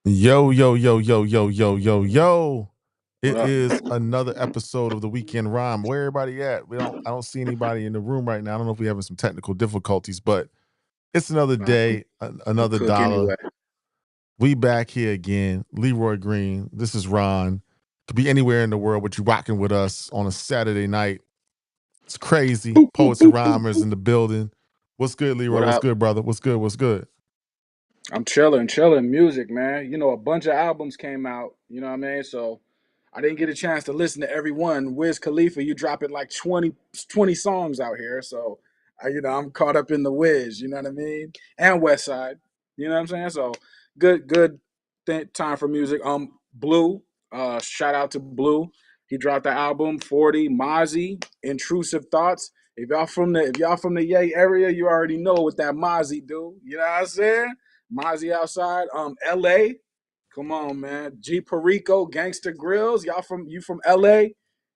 Yo, yo, yo, yo, yo, yo, yo, yo. What It up? is another episode of the Weekend Rhyme. Where everybody at? I don't see anybody in the room right now. I don't know if we're having some technical difficulties, but it's another I'm, day, I'm another cook dollar. anyway. We back here again. Leroy Green. This is Ron. Could be anywhere in the world, but you rocking with us on a Saturday night. It's crazy. Boop, boop, Poets and boop, boop. rhymers in the building. What's good, Leroy? What What's up? good, brother? What's good? What's good? I'm chilling. Music, man. A bunch of albums came out. You know what I mean? So I didn't get a chance to listen to every one. Wiz Khalifa, you dropping like 20 songs out here. So, I'm caught up in the Wiz. You know what I mean? And Westside. You know what I'm saying? So good time for music. Blue. Shout out to Blue. He dropped the album 40. Mozzie, Intrusive Thoughts. If y'all from the Yay area, you already know what that Mozzie do. You know what I'm saying? Mozzie outside. LA. Come on, man. G Perico, Gangsta Grills. You from LA?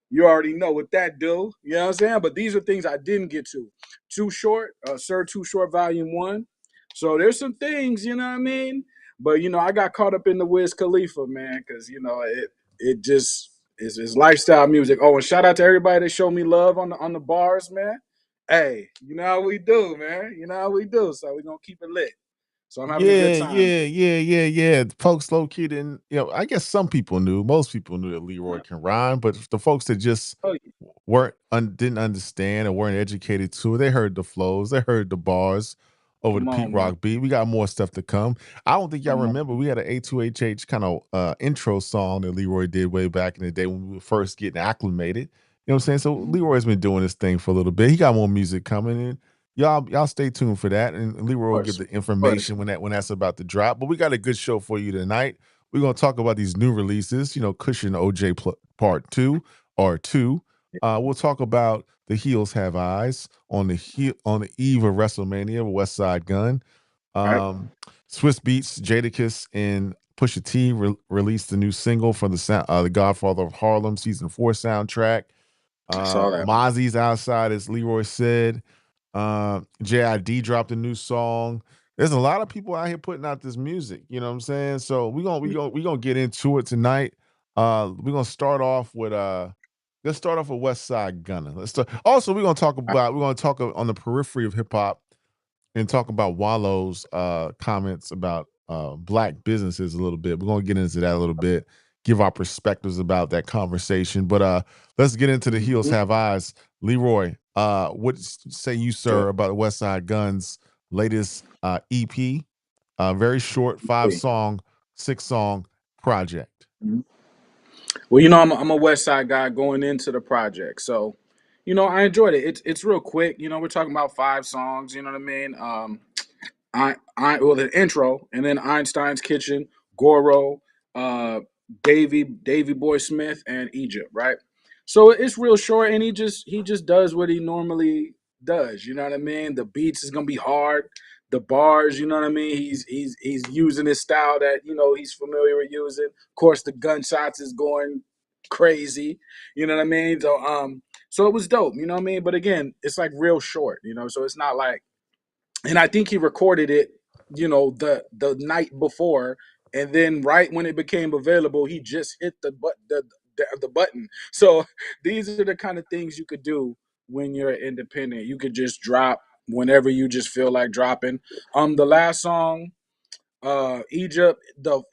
You already know what that do. You know what I'm saying? But these are things I didn't get to. Too Short, Sir Too Short Volume 1. So there's some things, you know what I mean? But I got caught up in the Wiz Khalifa, man, because it just is lifestyle music. Oh, and shout out to everybody that showed me love on the bars, man. Hey, you know how we do, man. You know how we do. So we're gonna keep it lit. So I'm having a good Yeah, time. yeah, yeah, yeah, yeah. Folks low key didn't, I guess some people knew, most people knew that Leroy can rhyme, but the folks that just Oh, didn't understand or weren't educated to it, they heard the flows, they heard the bars over the come Pete on, man. Rock beat. We got more stuff to come. I don't think y'all Come on. remember we had an A2HH kind of intro song that Leroy did way back in the day when we were first getting acclimated. You know what I'm saying? So Mhm. Leroy's been doing this thing for a little bit. He got more music coming in. Y'all stay tuned for that, and Leroy will give Of the course. information when that's about to drop. But we got a good show for you tonight. We're gonna talk about these new releases. Kush+OJ Part Two or Two. We'll talk about the Heels Have Eyes on the eve of WrestleMania with Westside Gunn. Right? Swiss Beats, Jadakiss, and Pusha T released the new single from the Godfather of Harlem season 4 soundtrack. I saw that. Mozzie's outside, as Leroy said. JID dropped a new song. There's a lot of people out here putting out this music. You know what I'm saying? So we gonna get into it tonight. We're gonna start off with let's start off with West Side Gunner. Also, we're gonna talk on the periphery of hip hop and talk about Wallow's comments about black businesses a little bit. We're gonna get into that a little bit, give our perspectives about that conversation. But let's get into the Heels Mhm. Have Eyes. Leroy, what say you, Sure. sir, about West Side Gun's latest EP? Very short, five-song, six-song project. Mhm. Well, I'm a West Side guy going into the project, so I enjoyed it. It's real quick. We're talking about 5 songs. You know what I mean? The intro, and then Einstein's Kitchen, Goro, uh, Davy Boy Smith, and Egypt. Right. So it's real short, and he just does what he normally does. You know what I mean? The beats is gonna be hard. The bars, you know what I mean? He's using his style that he's familiar with using. Of course, the gunshots is going crazy. You know what I mean? So it was dope. You know what I mean? But again, it's like real short. So it's not like, and I think he recorded it, the night before, and then right when it became available, he just hit the button. So these are the kind of things you could do when you're independent. You could just drop whenever you just feel like dropping. The last song, Egypt,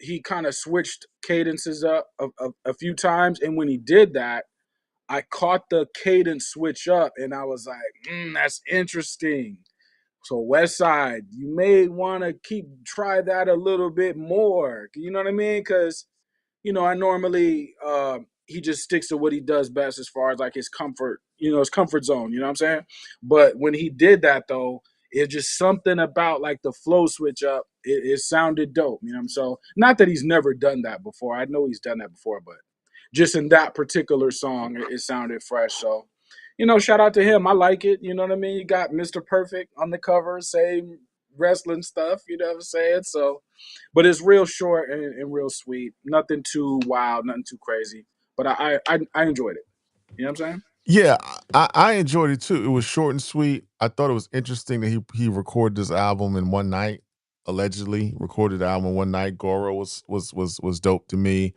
he kind of switched cadences up a few times, and when he did that, I caught the cadence switch up, and I was like, that's interesting. So West Side, you may want to try that a little bit more. You know what I mean? Because I normally he just sticks to what he does best as far as like his comfort zone. You know what I'm saying? But when he did that though, it's just something about like the flow switch up. It sounded dope. So not that he's never done that before. I know he's done that before, but just in that particular song, it sounded fresh. So shout out to him. I like it. You know what I mean? You got Mr. Perfect on the cover, same wrestling stuff. You know what I'm saying? So, but it's real short and real sweet. Nothing too wild, nothing too crazy. But I enjoyed it. You know what I'm saying? Yeah, I enjoyed it too. It was short and sweet. I thought it was interesting that he recorded this album in one night. allegedly recorded the album one night. Goro was dope to me.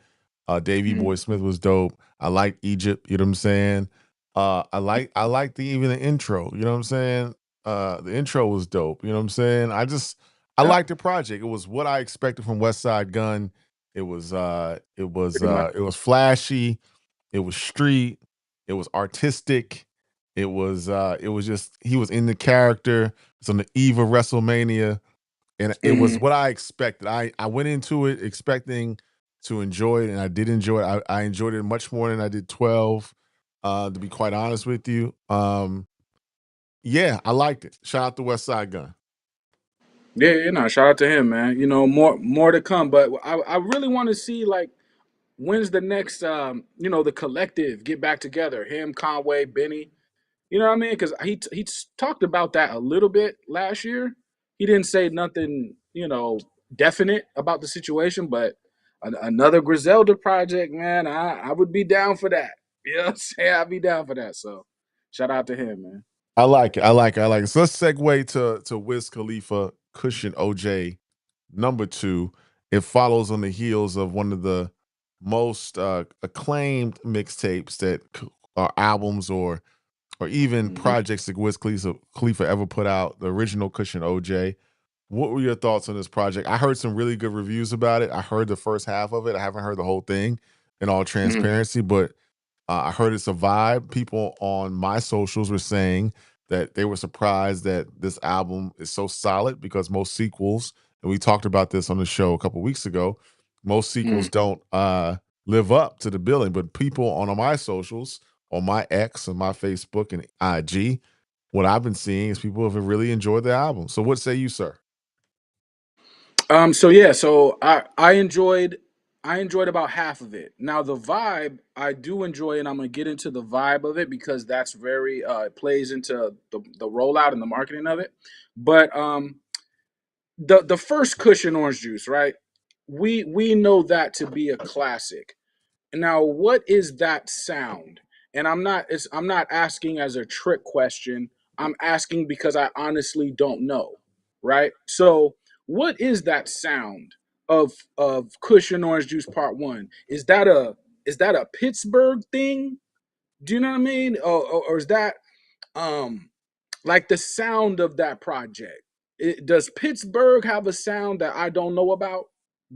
Davy Boy Mhm. Smith was dope. I like Egypt. You know what I'm saying? I like the even the intro. You know what I'm saying? The intro was dope. You know what I'm saying? I Yep, liked the project. It was what I expected from Westside Gunn. pretty much. It was flashy. It was street. It was artistic. It was just he was in the character. It's on the eve of WrestleMania, and it was Mhm. what I expected. I went into it expecting to enjoy it, and I did enjoy it. I enjoyed it much more than I did 12. To be quite honest with you, yeah, I liked it. Shout out to West Side Gun. Yeah, shout out to him, man. More to come, but I really want to see like when's the next the collective get back together. Him, Conway, Benny. You know what I mean? Because he talked about that a little bit last year. He didn't say nothing, definite about the situation, but another Griselda project, man, I would be down for that. You know what I'm saying? I'd be down for that. So shout out to him, man. I like it. I like it. I like it. So let's segue to Wiz Khalifa, Kush+OJ, number two. It follows on the heels of one of the most acclaimed mixtapes that are albums or even Hmm. projects that Khalifa ever put out. The original Kush+OJ. What were your thoughts on this project? I heard some really good reviews about it. I heard the first half of it. I haven't heard the whole thing in all Hmm. transparency, but I heard it's a vibe. People on my socials were saying that they were surprised that this album is so solid because most sequels, and we talked about this on the show a couple weeks ago, most sequels Hmm. don't live up to the billing. But people on my socials, on my X, on my Facebook and IG, what I've been seeing is people have really enjoyed the album. So what say you, sir? So yeah, so I enjoyed about half of it. Now the vibe I do enjoy, and I'm gonna get into the vibe of it because that's very it plays into the rollout and the marketing of it. But the first cushion orange juice, right? We know that to be a classic. Now, what is that sound? And I'm not asking as a trick question. I'm asking because I honestly don't know, right? So, what is that sound of Cushion Orange Juice Part 1? Is that a Pittsburgh thing? Do you know what I mean? Or is that um like the sound of that project? Does Pittsburgh have a sound that I don't know about?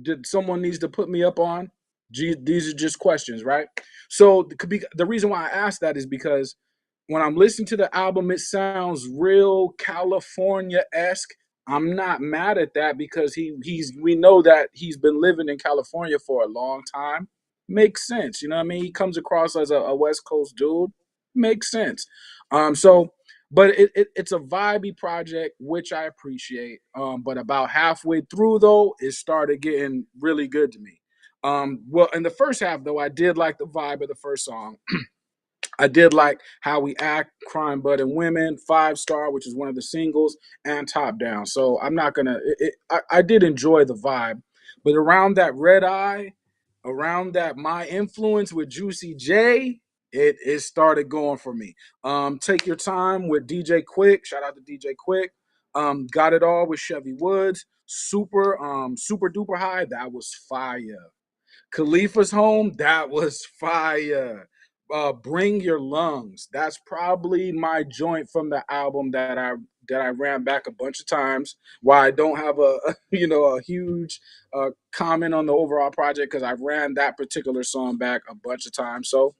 Did someone needs to put me up on? These are just questions, right? So the reason why I ask that is because when I'm listening to the album, it sounds real California esque. I'm not mad at that because he's we know that he's been living in California for a long time. Makes sense, you know what I mean? He comes across as a West Coast dude. Makes sense. So but it's a vibey project, which I appreciate. But about halfway through, though, it started getting really good to me. Well, in the first half, though, I did like the vibe of the first song. I did like How We Act, Crime Bud and Women, 5 Star, which is one of the singles, and Top Down. So I'm not gonna. I did enjoy the vibe, but around that Red Eye, around that My Influence with Juicy J, it started going for me. Take Your Time with DJ Quick. Shout out to DJ Quick. Got It All with Chevy Woods. Super duper high. That was fire. Khalifa's home, that was fire. Bring Your Lungs. That's probably my joint from the album that I ran back a bunch of times. Why I don't have a a huge comment on the overall project because I ran that particular song back a bunch of times. So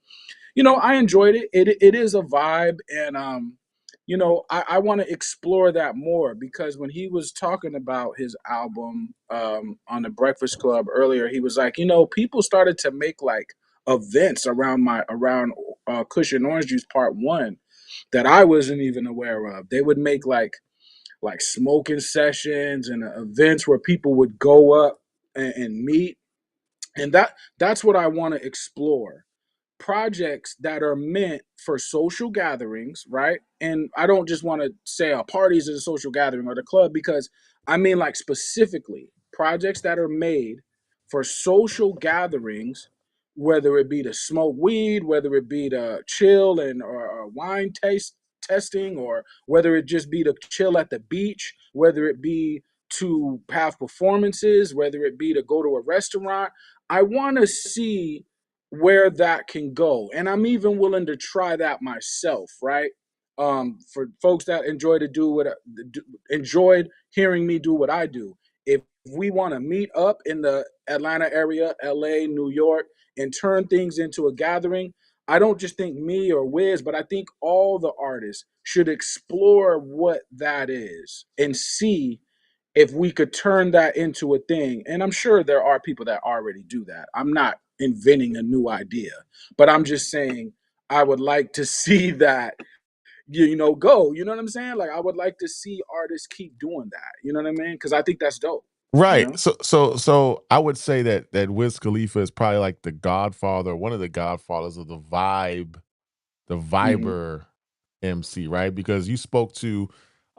I enjoyed it. It is a vibe, and I want to explore that more because when he was talking about his album on the Breakfast Club earlier, he was like, people started to make like events around Cushion Orange Juice Part One that I wasn't even aware of. They would make like smoking sessions and events where people would go up and meet, and that's what I want to explore projects that are meant for social gatherings, right? And I don't just want to say a party is a social gathering or the club because I mean like specifically projects that are made for social gatherings, whether it be to smoke weed, whether it be to chill and or wine taste testing, or whether it just be to chill at the beach, whether it be to have performances, whether it be to go to a restaurant. I want to see where that can go. And I'm even willing to try that myself, right? For folks that enjoy to do what enjoyed hearing me do what I do. If we want to meet up in the Atlanta area, LA, New York, and turn things into a gathering, I don't just think me or Wiz, but I think all the artists should explore what that is and see if we could turn that into a thing. And I'm sure there are people that already do that. I'm not inventing a new idea, but I'm just saying I would like to see that, go. You know what I'm saying? Like I would like to see artists keep doing that. You know what I mean? Because I think that's dope. You Right. know? So I would say that Wiz Khalifa is probably like the godfather, one of the godfathers of the Hmm. Viber MC, right? Because you spoke to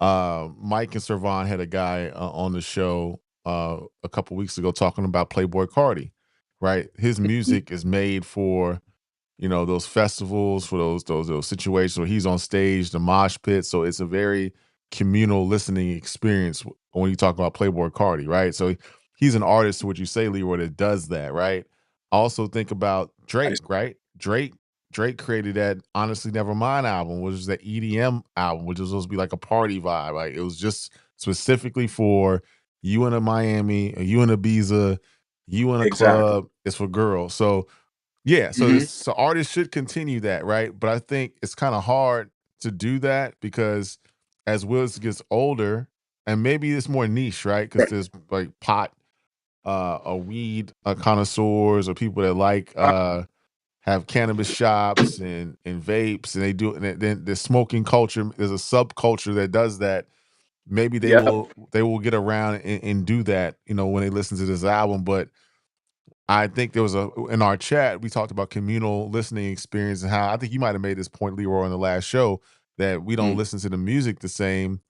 Mike and Servan had a guy on the show a couple weeks ago talking about Playboy Cardi, right? His music is made for those festivals, for those situations where he's on stage, the mosh pit. So it's a very communal listening experience when you talk about Playboy Cardi, right? So he's an artist, would you say, Leroy, that does that, right? I also think about Nice. Drake, right? Drake created that Honestly Nevermind album, which is that EDM album, which was supposed to be like a party vibe. Like it was just specifically for you in a Miami, or you in Ibiza, you in a Exactly. club. It's for girls. So yeah, Hmm. so artists should continue that, right? But I think it's kind of hard to do that because as Willis gets older, and maybe it's more niche, right? Because Right. there's like pot, or weed connoisseurs, or people that like have cannabis shops and vapes, and they do, and then the smoking culture. There's a subculture that does that. Maybe Yep. they will get around and do that, when they listen to this album, but I think there was in our chat, we talked about communal listening experience and how I think you might have made this point, Leroy, on the last show that we don't Mm. listen to the music the same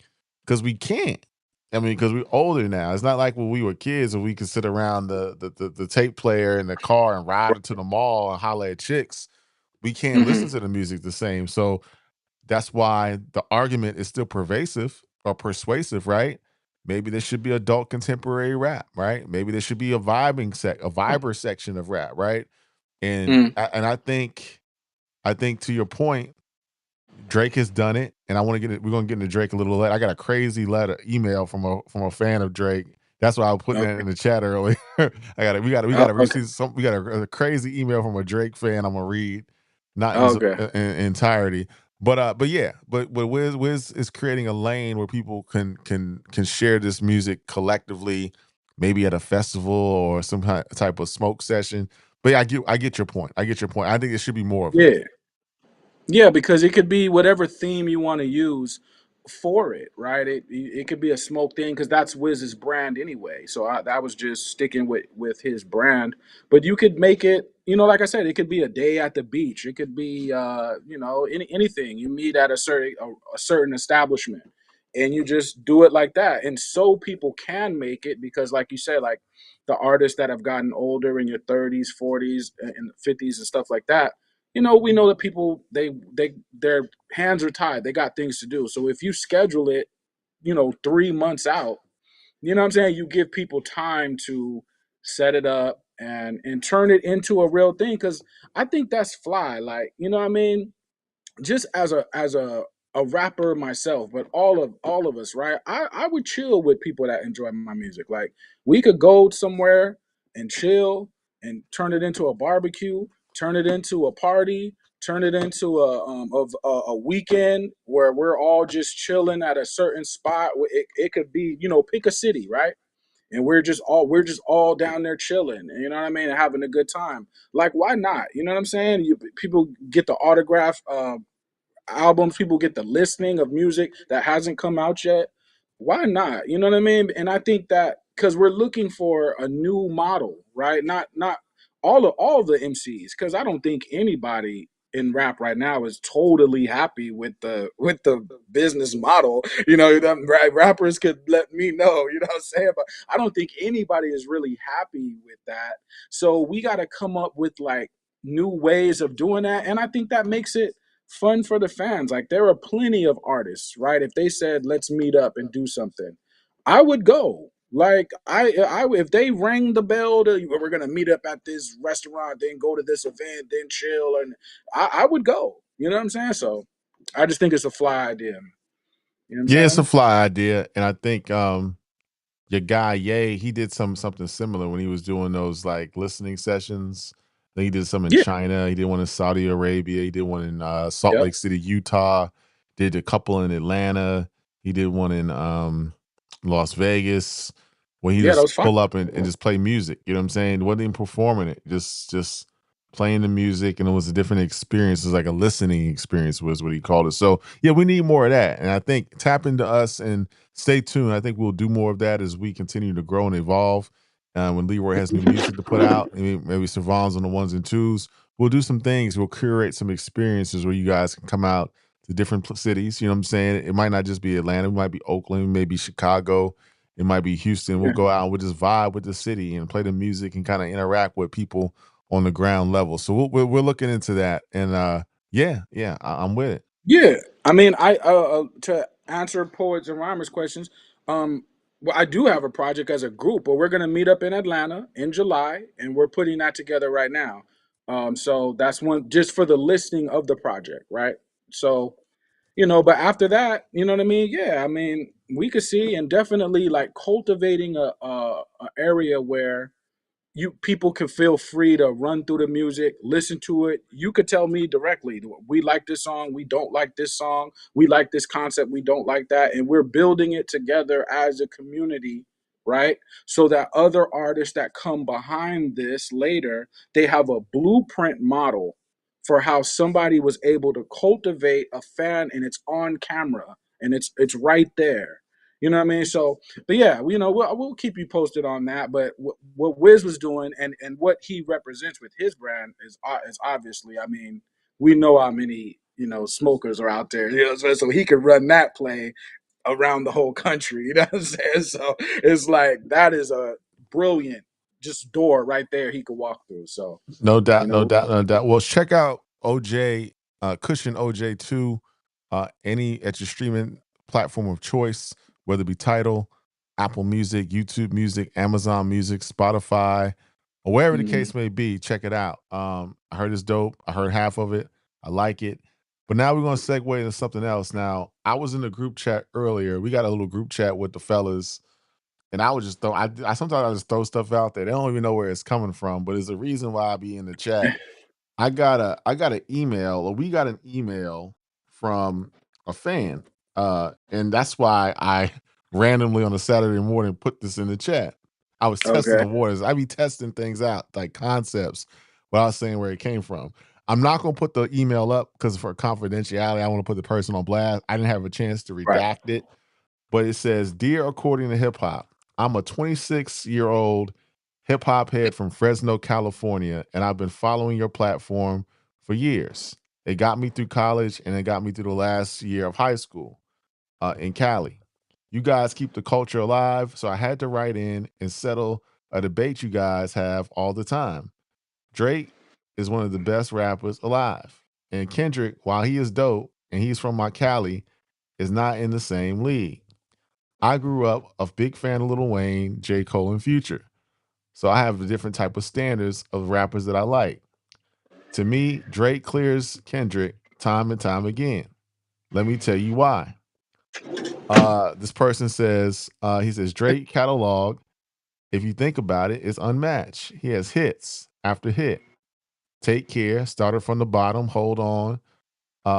because we can't. I mean, because we're older now. It's not like when we were kids and we could sit around the tape player in the car and ride it to the mall and holler at chicks. We can't listen Hmm. to the music the same. So that's why the argument is still pervasive or persuasive, right? Maybe there should be adult contemporary rap, right? Maybe there should be a viber section of rap, right? And Mm. I think to your point, Drake has done it, and I want to get it. We're gonna get into Drake a little later. I got a crazy email from a fan of Drake. That's why I was putting that Okay. in the chat earlier. We Oh, gotta okay. receive some. We got a crazy email from a Drake fan. I'm gonna read, not in its Okay. entirety, but yeah, but Wiz is creating a lane where people can share this music collectively, maybe at a festival or some type of smoke session. But yeah, I get your point. I get your point. I think there should be more of that. Yeah. Yeah, because it could be whatever theme you want to use for it, right? It could be a smoke thing because that's Wiz's brand anyway. So that was just sticking with his brand. But you could make it, like I said, it could be a day at the beach. It could be, anything. You meet at a certain establishment, and you just do it like that. And so people can make it because, like you said, like the artists that have gotten older in your 30s, 40s, and 50s and stuff like that, we know that people their hands are tied. They got things to do. So if you schedule it, 3 months out, you know what I'm saying? You give people time to set it up and turn it into a real thing. Cause I think that's fly. Like, you know what I mean? Just as a rapper myself, but all of us, right? I would chill with people that enjoy my music. Like we could go somewhere and chill and turn it into a barbecue, turn it into a party, turn it into a weekend where we're all just chilling at a certain spot. It could be, pick a city, right? And we're just all down there chilling, you know what I mean, and having a good time. Like, why not? You know what I'm saying? People get the autograph albums, people get the listening of music that hasn't come out yet. Why not? You know what I mean? And I think that because we're looking for a new model, right? Not all the MCs, because I don't think anybody in rap right now is totally happy with the business model. Rappers could let me know, you know what I'm saying? But I don't think anybody is really happy with that. So we got to come up with like new ways of doing that. And I think that makes it fun for the fans. Like there are plenty of artists, right? If they said, let's meet up and do something, I would go. Like I if they rang the bell to we're gonna meet up at this restaurant, then go to this event, then chill, and I would go. You know what I'm saying? So I just think it's a fly idea. You know what I'm Yeah, it's a saying? fly idea, and I think your guy Ye, he did something similar when he was doing those like listening sessions. Then he did some in Yeah. China. He did one in Saudi Arabia. He did one in Salt Yep. Lake City, Utah. Did a couple in Atlanta. He did one in Las Vegas where he Yeah, that just was fine. pull up and just play music. You know what I'm saying? Wasn't even performing it. Just playing the music, and it was a different experience. It was like a listening experience was what he called it. So yeah, we need more of that. And I think tap into us and stay tuned. I think we'll do more of that as we continue to grow and evolve. When Leroy has new music to put out, maybe Savon's on the ones and twos, we'll do some things. We'll curate some experiences where you guys can come out to different cities. You know what I'm saying? It might not just be Atlanta. It might be Oakland, maybe Chicago. It might be Houston. We'll Yeah. go out and we'll just vibe with the city and play the music and kind of interact with people on the ground level. So we're looking into that. And yeah, I'm with it. Yeah, I mean, I to answer poets and rhymers questions, well, I do have a project as a group, but we're gonna meet up in Atlanta in July, and we're putting that together right now. So that's one just for the listing of the project, right? So but after that, you know what I mean? Yeah, I mean, we could see and definitely like cultivating a area where you people can feel free to run through the music, listen to it. You could tell me directly, we like this song, we don't like this song, we like this concept, we don't like that, and we're building it together as a community, right? So that other artists that come behind this later, they have a blueprint model for how somebody was able to cultivate a fan and it's on camera and it's right there. You know what I mean? So but yeah, we'll keep you posted on that. But what Wiz was doing and what he represents with his brand is obviously, I mean, we know how many smokers are out there. So he could run that play around the whole country. You know what I'm saying? So it's like that is a brilliant just door right there he could walk through. So No you doubt, no know, doubt, no doubt. Well, check out OJ, Cushion OJ 2, any at your streaming platform of choice, whether it be Tidal, Apple Music, YouTube Music, Amazon Music, Spotify, or wherever the mhm. case may be, check it out. I heard it's dope. I heard half of it. I like it. But now we're gonna segue into something else. Now, I was in the group chat earlier. We got a little group chat with the fellas, and I would just throw. I sometimes I just throw stuff out there. They don't even know where it's coming from, but there's a reason why I be in the chat. I got an email, or we got an email from a fan, and that's why I randomly on a Saturday morning put this in the chat. I was testing Okay. the waters. I be testing things out, like concepts, without saying where it came from. I'm not gonna put the email up because for confidentiality, I want to put the person on blast. I didn't have a chance to Right. redact it, but it says, "Dear According to Hip Hop, I'm a 26-year-old hip hop head from Fresno, California, and I've been following your platform for years. It got me through college and it got me through the last year of high school in Cali. You guys keep the culture alive, so I had to write in and settle a debate you guys have all the time. Drake is one of the best rappers alive, and Kendrick, while he is dope and he's from my Cali, is not in the same league. I grew up a big fan of Lil Wayne, J. Cole, and Future. So I have a different type of standards of rappers that I like. To me, Drake clears Kendrick time and time again. Let me tell you why. This person says, he says, Drake catalog, if you think about it, is unmatched. He has hits after hit. Take care, started from the bottom, hold on.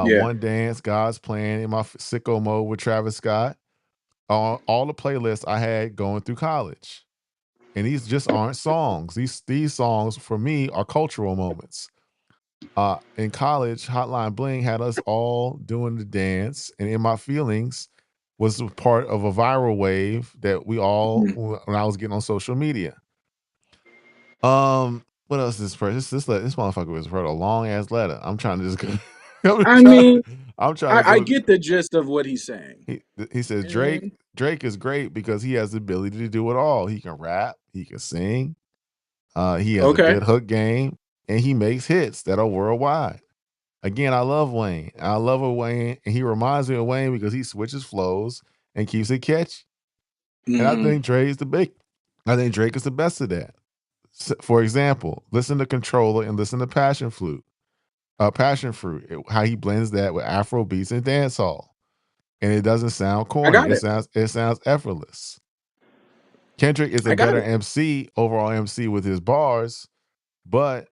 Yeah. One Dance, God's Plan, in my sicko mode with Travis Scott. All the playlists I had going through college. And these just aren't songs. These songs for me are cultural moments. In college, Hotline Bling had us all doing the dance, and In My Feelings was a part of a viral wave that we all Mhm. when I was getting on social media. What else is this person? This motherfucker was wrote a long ass letter. I'm trying to just go. I'm I trying. mean, I'm trying to I go. get the gist of what he's saying. He says You know what I mean? Drake is great because he has the ability to do it all. He can rap, he can sing, he has a Okay. good hook game, and he makes hits that are worldwide. Again, I love Wayne. I love a Wayne, and he reminds me of Wayne because he switches flows and keeps it catchy. And I Hmm. think I think Drake is the best of that. For example, listen to Controller and listen to Passion Fruit, how he blends that with Afro beats and dancehall, and it doesn't sound I corny. got it. It sounds effortless. Kendrick is a I got better it. MC, overall MC with his bars, but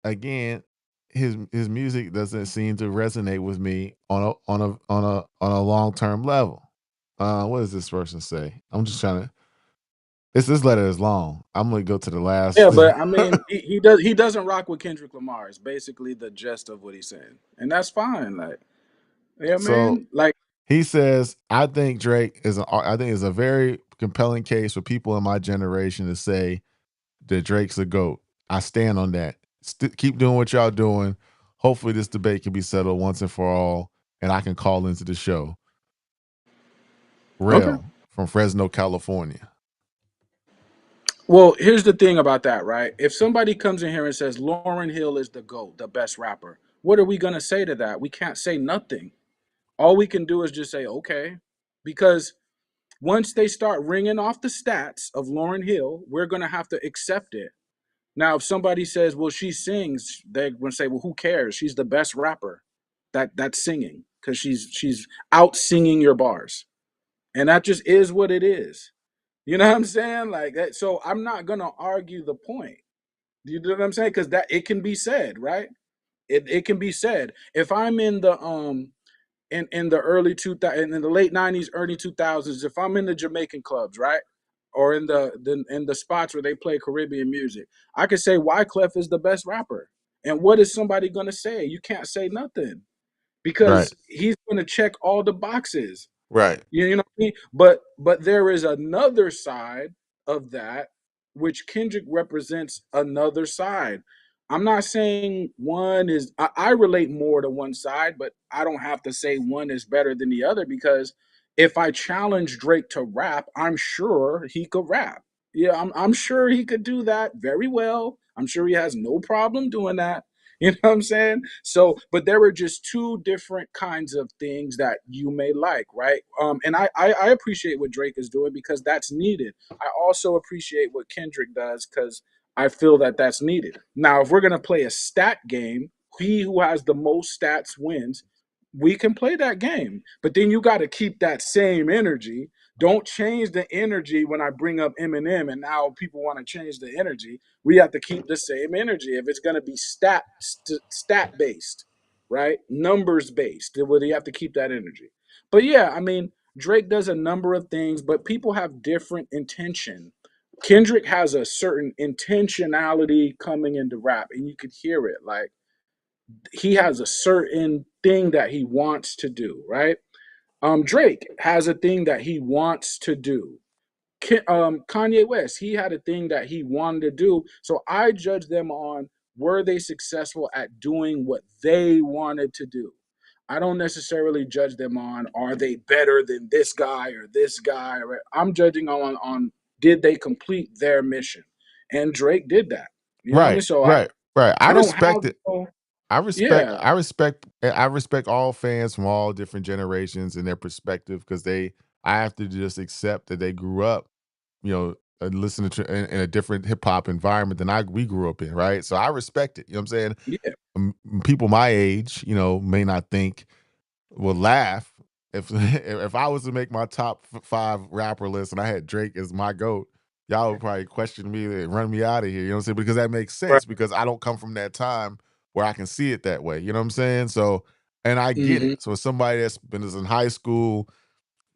again, his music doesn't seem to resonate with me on a long term level. What does this person say? I'm just trying to. This letter is long. I'm gonna go to the Yeah, last. but I mean, he doesn't rock with Kendrick Lamar. It's basically the gist of what he's saying, and that's fine. Like, yeah, So man. Like, he says, I think is a very compelling case for people in my generation to say that Drake's a GOAT. I stand on that. Keep doing what y'all doing. Hopefully this debate can be settled once and for all, and I can call into the show. okay. Rail from Fresno, California. Well, here's the thing about that, right? If somebody comes in here and says Lauren Hill is the GOAT, the best rapper, what are we gonna say to that? We can't say nothing. All we can do is just say okay, because once they start ringing off the stats of Lauren Hill, we're gonna have to accept it. Now, if somebody says, "Well, she sings," they're gonna say, "Well, who cares? She's the best rapper that's singing because she's out singing your bars," and that just is what it is. You know what I'm saying? Like that. So I'm not gonna argue the point. You know what I'm saying? Because that it can be said, right? It can be said. If I'm in the early 2000 in the late 90s, early 2000s, if I'm in the Jamaican clubs, right? Or in the spots where they play Caribbean music, I could say Wyclef is the best rapper. And what is somebody gonna say? You can't say nothing Right. because he's gonna check all the boxes. Right. You know what I mean? But there is another side of that which Kendrick represents another side. I'm not saying one is I relate more to one side, but I don't have to say one is better than the other because if I challenge Drake to rap, I'm sure he could rap. Yeah, I'm sure he could do that very well. I'm sure he has no problem doing that. You know what I'm saying? So, but there were just two different kinds of things that you may like, right? And I appreciate what Drake is doing because that's needed. I also appreciate what Kendrick does because I feel that that's needed. Now, if we're gonna play a stat game, he who has the most stats wins. We can play that game, but then you got to keep that same energy. Don't change the energy when I bring up Eminem, and now people want to change the energy. We have to keep the same energy if it's going to be stat based, right? Numbers based. Well, you have to keep that energy. But yeah, I mean, Drake does a number of things, but people have different intention. Kendrick has a certain intentionality coming into rap, and you could hear it. Like he has a certain thing that he wants to do, right? Drake has a thing that he wants to do. Kanye West, he had a thing that he wanted to do. So I judge them on were they successful at doing what they wanted to do. I don't necessarily judge them on are they better than this guy or this guy. I'm judging on did they complete their mission, and Drake did that. You know what I mean? Right. So Right. Right. I I don't have respect it. no, yeah, I respect all fans from all different generations and their perspective because I have to just accept that they grew up, listening to in a different hip hop environment than we grew up in, right? So I respect it. You know what I'm saying? yeah. People my age, may not think will laugh if if I was to make my top five rapper list and I had Drake as my goat. Y'all would probably question me and run me out of here. You know what I'm saying? Because that makes Right. sense because I don't come from that time where I can see it that way. You know what I'm saying? So, and I get Hmm. it. So, somebody that's been in high school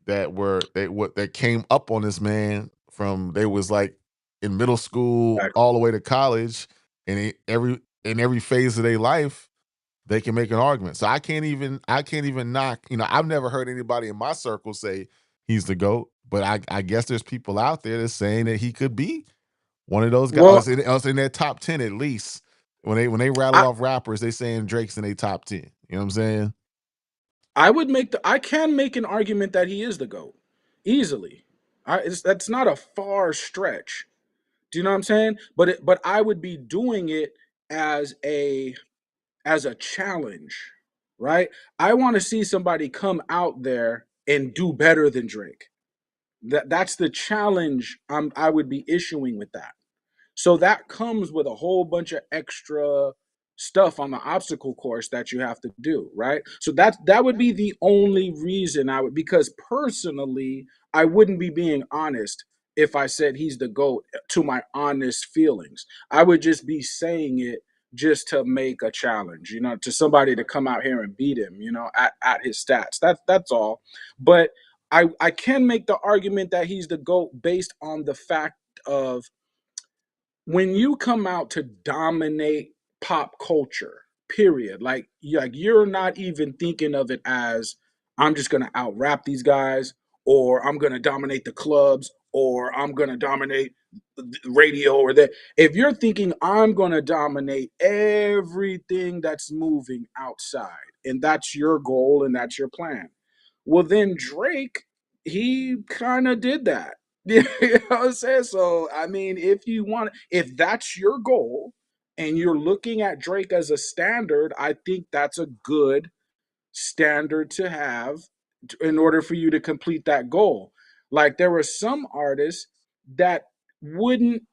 that came up on this man from they was like in middle school Exactly. all the way to college, and in every phase of their life, they can make an argument. So I can't even knock, I've never heard anybody in my circle say he's the GOAT, but I guess there's people out there that's saying that he could be one of those guys. Well, Us in their top 10 at least. When they rattle I off rappers, they saying Drake's in their top 10. You know what I'm saying? I can make an argument that he is the GOAT easily. That's not a far stretch. Do you know what I'm saying? But I would be doing it as a challenge, right? I want to see somebody come out there and do better than Drake. That's the challenge I would be issuing with that. So that comes with a whole bunch of extra stuff on the obstacle course that you have to do, right? So that would be the only reason I would, because personally, I wouldn't be being honest if I said he's the GOAT to my honest feelings. I would just be saying it just to make a challenge, to somebody to come out here and beat him, at his stats. That's all. But I can make the argument that he's the GOAT based on the fact of when you come out to dominate pop culture, period, like you're not even thinking of it as I'm just gonna out rap these guys, or I'm gonna dominate the clubs, or I'm gonna dominate the radio or that. If you're thinking I'm gonna dominate everything that's moving outside, and that's your goal and that's your plan, well then Drake, he kind of did that. You know what I'm saying? So I mean, if that's your goal and you're looking at Drake as a standard, I think that's a good standard to have in order for you to complete that goal. Like there were some artists that wouldn't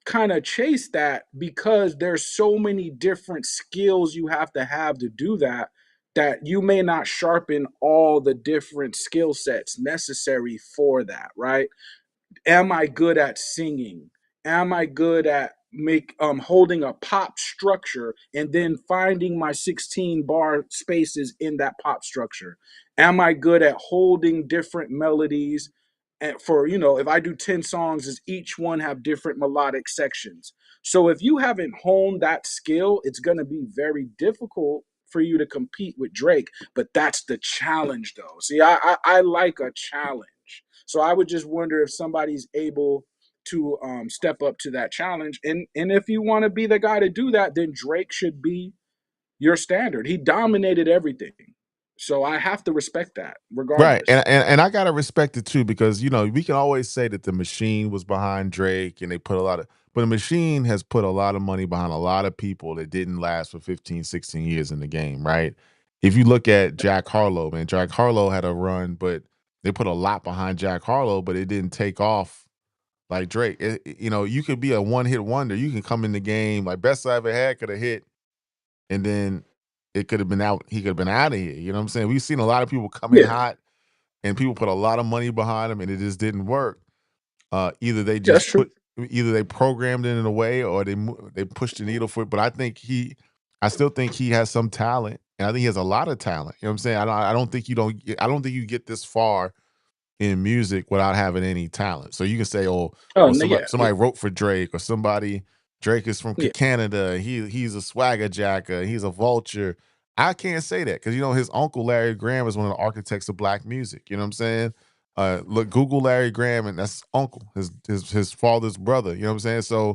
kind of chase that because there's so many different skills you have to do that, that you may not sharpen all the different skill sets necessary for that, right? Am I good at singing? Am I good at make holding a pop structure and then finding my 16 bar spaces in that pop structure? Am I good at holding different melodies? And for if I do 10 songs, does each one have different melodic sections? So if you haven't honed that skill, it's going to be very difficult for you to compete with Drake. But that's the challenge, though. See, I like a challenge. So I would just wonder if somebody's able to step up to that challenge. And if you want to be the guy to do that, then Drake should be your standard. He dominated everything. So I have to respect that Right, regardless. and I gotta respect it too because we can always say that the machine was behind Drake and they put a lot of, but the machine has put a lot of money behind a lot of people that didn't last for 15, 16 years in the game, right? If you look at Jack Harlow, man, Jack Harlow had a run, but they put a lot behind Jack Harlow, but it didn't take off like Drake. You could be a one hit wonder. You can come in the game like best I ever had could have hit, and then it could have been out. He could have been out of here. You know what I'm saying? We've seen a lot of people come in Yeah, hot and people put a lot of money behind him and it just didn't work. Either they that's just true. either they programmed it in a way or they pushed the needle for it. But I still think he has some talent, and I think he has a lot of talent. You know what I'm saying? I don't think I don't think you get this far in music without having any talent. So you can say, oh, Oh well, no, somebody yeah, yeah, somebody wrote for Drake, or somebody Drake is from yeah. Canada. He's a swagger jacker. He's a vulture. I can't say that because his uncle Larry Graham is one of the architects of black music. You know what I'm saying? Look, Google Larry Graham, and that's uncle, his father's brother. You know what I'm saying? So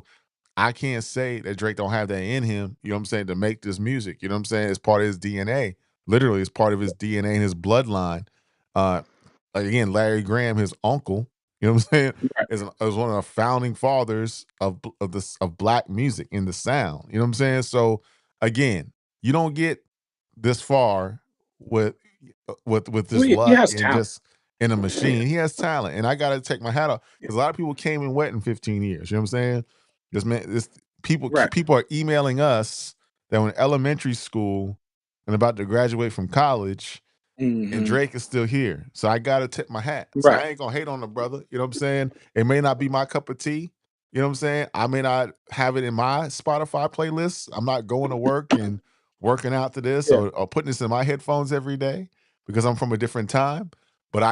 I can't say that Drake don't have that in him, you know what I'm saying, to make this music. You know what I'm saying? It's part of his DNA. Literally, it's part of his DNA and his bloodline. Uh, again, Larry Graham, his uncle, you know what I'm saying, Right. is one of the founding fathers of black music in the sound. You know what I'm saying? So again, you don't get this far with with Well, this he luck has and talent. just in a Yeah, machine. He has talent, and I gotta take my hat off yeah. because a lot of people came in wet in 15 years. You know what I'm saying? This Right. people are emailing us that were in elementary school and about to graduate from college, and Hmm. Drake is still here. So I gotta tip my hat. So Right. I ain't gonna hate on the brother. You know what I'm saying? It may not be my cup of tea. You know what I'm saying? I may not have it in my Spotify playlist. I'm not going to work and working out to this, Yeah. or putting this in my headphones every day because I'm from a different time. But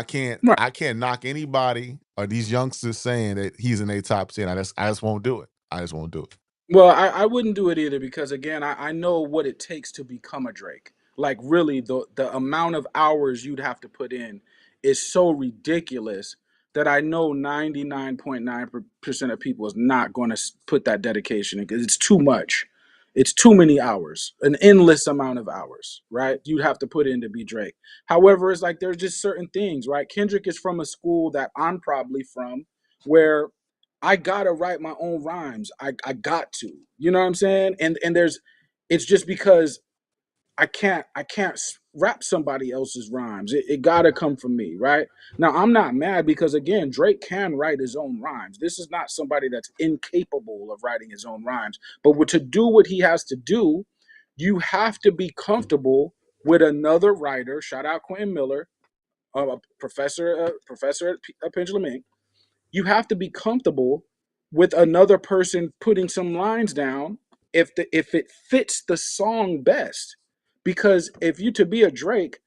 Right. I can't knock anybody or these youngsters saying that he's in a top 10. I just won't do it. I just won't do it. Well, I wouldn't do it either because again, I know what it takes to become a Drake. Like really, the amount of hours you'd have to put in is so ridiculous that I know 99.9% of people is not going to put that dedication in because it's too much. It's too many hours, an endless amount of hours, right? You'd have to put in to be Drake. However, it's like there's just certain things, right? Kendrick is from a school that I'm probably from, where I gotta write my own rhymes. I got to. You know what I'm saying? And it's just because I can't rap somebody else's rhymes. It gotta come from me, right? Now I'm not mad because again, Drake can write his own rhymes. This is not somebody that's incapable of writing his own rhymes. But to do what he has to do, you have to be comfortable with another writer. Shout out Quentin Miller, professor at Pendulum Inc. You have to be comfortable with another person putting some lines down if it fits the song best. Because if you to be a Drake,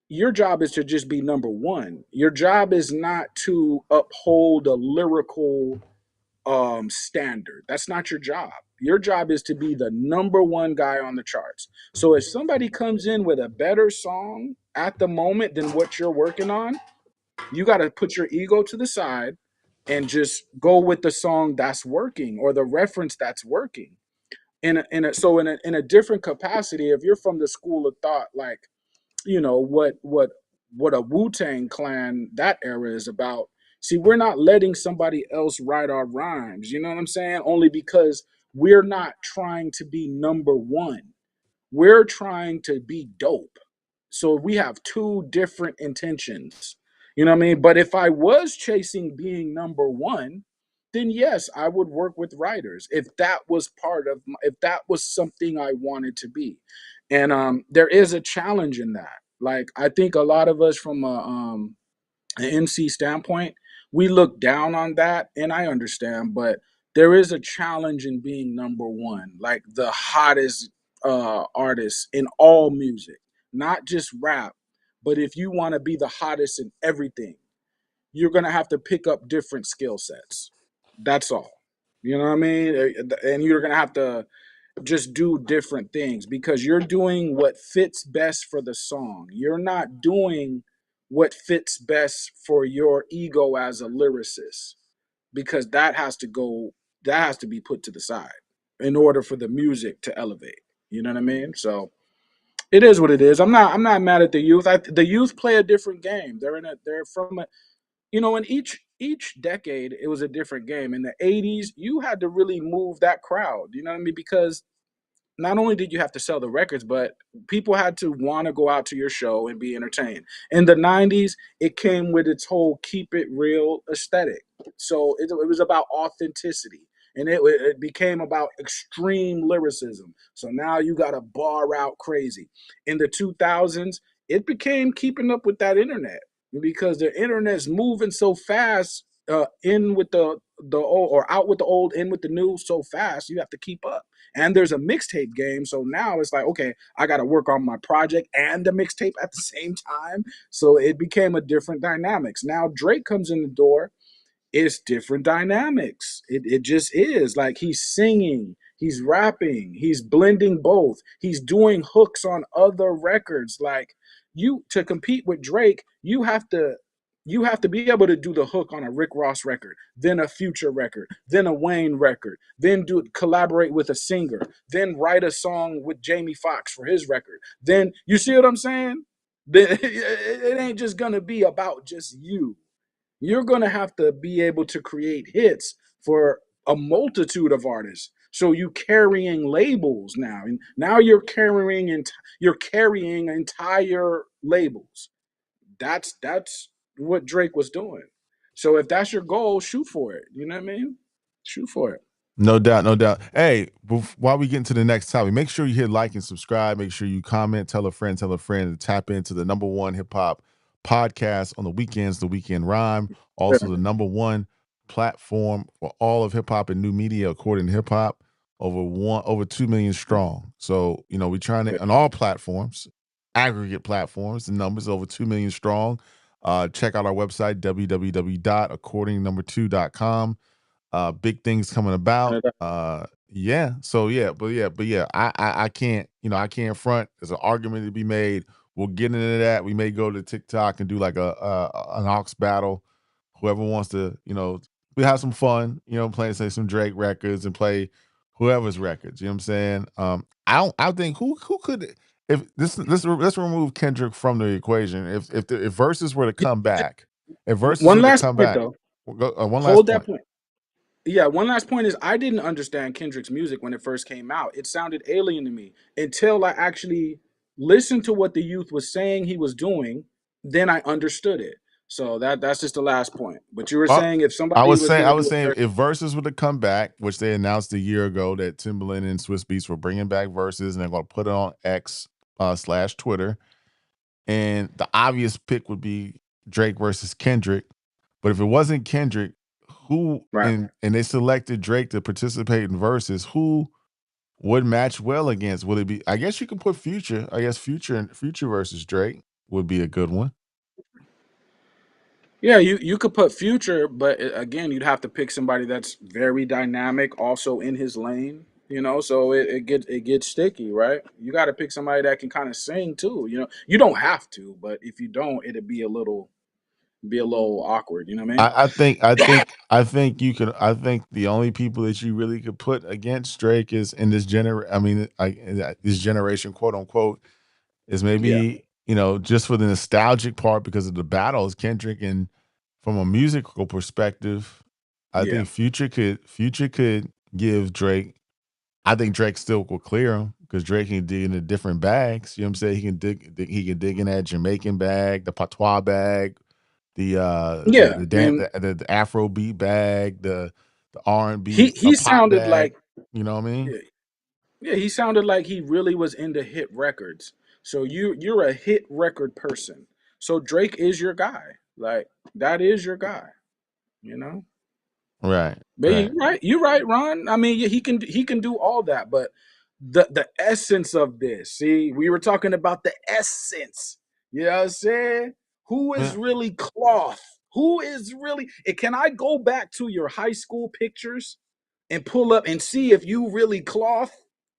your job is to just be number one. Your job is not to uphold a lyrical standard. That's not your job. Your job is to be the number one guy on the charts. So if somebody comes in with a better song at the moment than what you're working on, you got to put your ego to the side and just go with the song that's working or the reference that's working. In a different capacity, if you're from the school of thought, like what a Wu-Tang Clan that era is about. See, we're not letting somebody else write our rhymes. You know what I'm saying? Only because we're not trying to be number one. We're trying to be dope. So we have two different intentions. You know what I mean? But if I was chasing being number one, then yes, I would work with writers if that was if that was something I wanted to be. And there is a challenge in that. Like I think a lot of us from an MC standpoint, we look down on that, and I understand, but there is a challenge in being number one, like the hottest artist in all music, not just rap. But if you want to be the hottest in everything, you're gonna have to pick up different skill sets. That's all. You know what I mean? And you're gonna have to just do different things because you're doing what fits best for the song. You're not doing what fits best for your ego as a lyricist because that has to be put to the side in order for the music to elevate. You know what I mean? So it is what it is. I'm not mad at the youth. The youth play a different game. They're from a in each decade it was a different game. In the 80s, you had to really move that crowd. You know what I mean? Because not only did you have to sell the records, but people had to want to go out to your show and be entertained. In the 90s, it came with its whole keep it real aesthetic. So it was about authenticity. And it became about extreme lyricism. So now you got to bar out crazy. In the 2000s, it became keeping up with that internet because the internet's moving so fast, in with the old or out with the old, in with the new so fast, you have to keep up. And there's a mixtape game. So now it's like, okay, I got to work on my project and the mixtape at the same time. So it became a different dynamics. Now Drake comes in the door, it's different dynamics. It just is. Like he's singing, he's rapping, he's blending both. He's doing hooks on other records. Like you to compete with Drake, you have to be able to do the hook on a Rick Ross record, then a Future record, then a Wayne record, then do collaborate with a singer, then write a song with Jamie Foxx for his record. Then you see what I'm saying? Then it ain't just gonna be about just you. You're going to have to be able to create hits for a multitude of artists. So you carrying labels now, and now you're carrying entire labels. That's what Drake was doing. So if that's your goal, shoot for it. You know what I mean? Shoot for it. No doubt, no doubt. Hey, while we get into the next topic, make sure you hit like and subscribe. Make sure you comment, tell a friend to tap into the number one hip hop podcast on the weekends, The Weekend Rhyme. Also, the number one platform for all of hip hop and new media, according to hip hop, over 2 million strong. So we're trying to on all platforms, aggregate platforms. The numbers over 2 million strong. Check out our website www.according2.com. Big things coming about. Yeah. So yeah, I can't, I can't front. There's an argument to be made. We'll get into that. We may go to TikTok and do like an aux battle. Whoever wants to, we have some fun, playing say some Drake records and play whoever's records. You know what I'm saying? I think who could, if let's remove Kendrick from the equation. If verses were to come back, if verses One were to last come point back, though. one last Hold that point. point. Yeah, one last point is I didn't understand Kendrick's music when it first came out. It sounded alien to me until I actually listened to what the youth was saying he was doing, then I understood it. So that's just the last point. But you were Uh, saying if I somebody was was saying, gonna I do was a saying, verse, if verses were to come back, which they announced a year ago that Timberland and Swiss Beats were bringing back verses, and they're going to put it on X slash Twitter, and the obvious pick would be Drake versus Kendrick. But if it wasn't Kendrick, who right? and they selected Drake to participate in verses, who would match well against? Would it be? I guess you could put Future. I guess Future versus Drake would be a good one. Yeah, you could put Future, but again, you'd have to pick somebody that's very dynamic, also in his lane. So it gets sticky, right? You got to pick somebody that can kind of sing too. You don't have to, but if you don't, it'd be a little awkward. You know what I mean? I think you can. I think the only people that you really could put against Drake is in this I mean, this generation, quote unquote, is Yeah, maybe just for the nostalgic part because of the battles, Kendrick, and from a musical perspective, I yeah, think Future could give Drake. I think Drake still will clear him because Drake can dig into different bags. You know what I'm saying? He can dig in that Jamaican bag, the patois bag, the yeah. And the Afro beat bag, the he R&B a he pop sounded bag. like You know what I mean? yeah, yeah, he sounded like he really was into hit records. So you're a hit record person. So Drake is your guy. Like that is your guy. You know. Right, But right. you're right, Ron. I mean, yeah, he can do all that, but the essence of this. See, we were talking about the essence. You know what I'm saying? Who is Yeah. really cloth? Who is really? Can I go back to your high school pictures and pull up and see if you really cloth?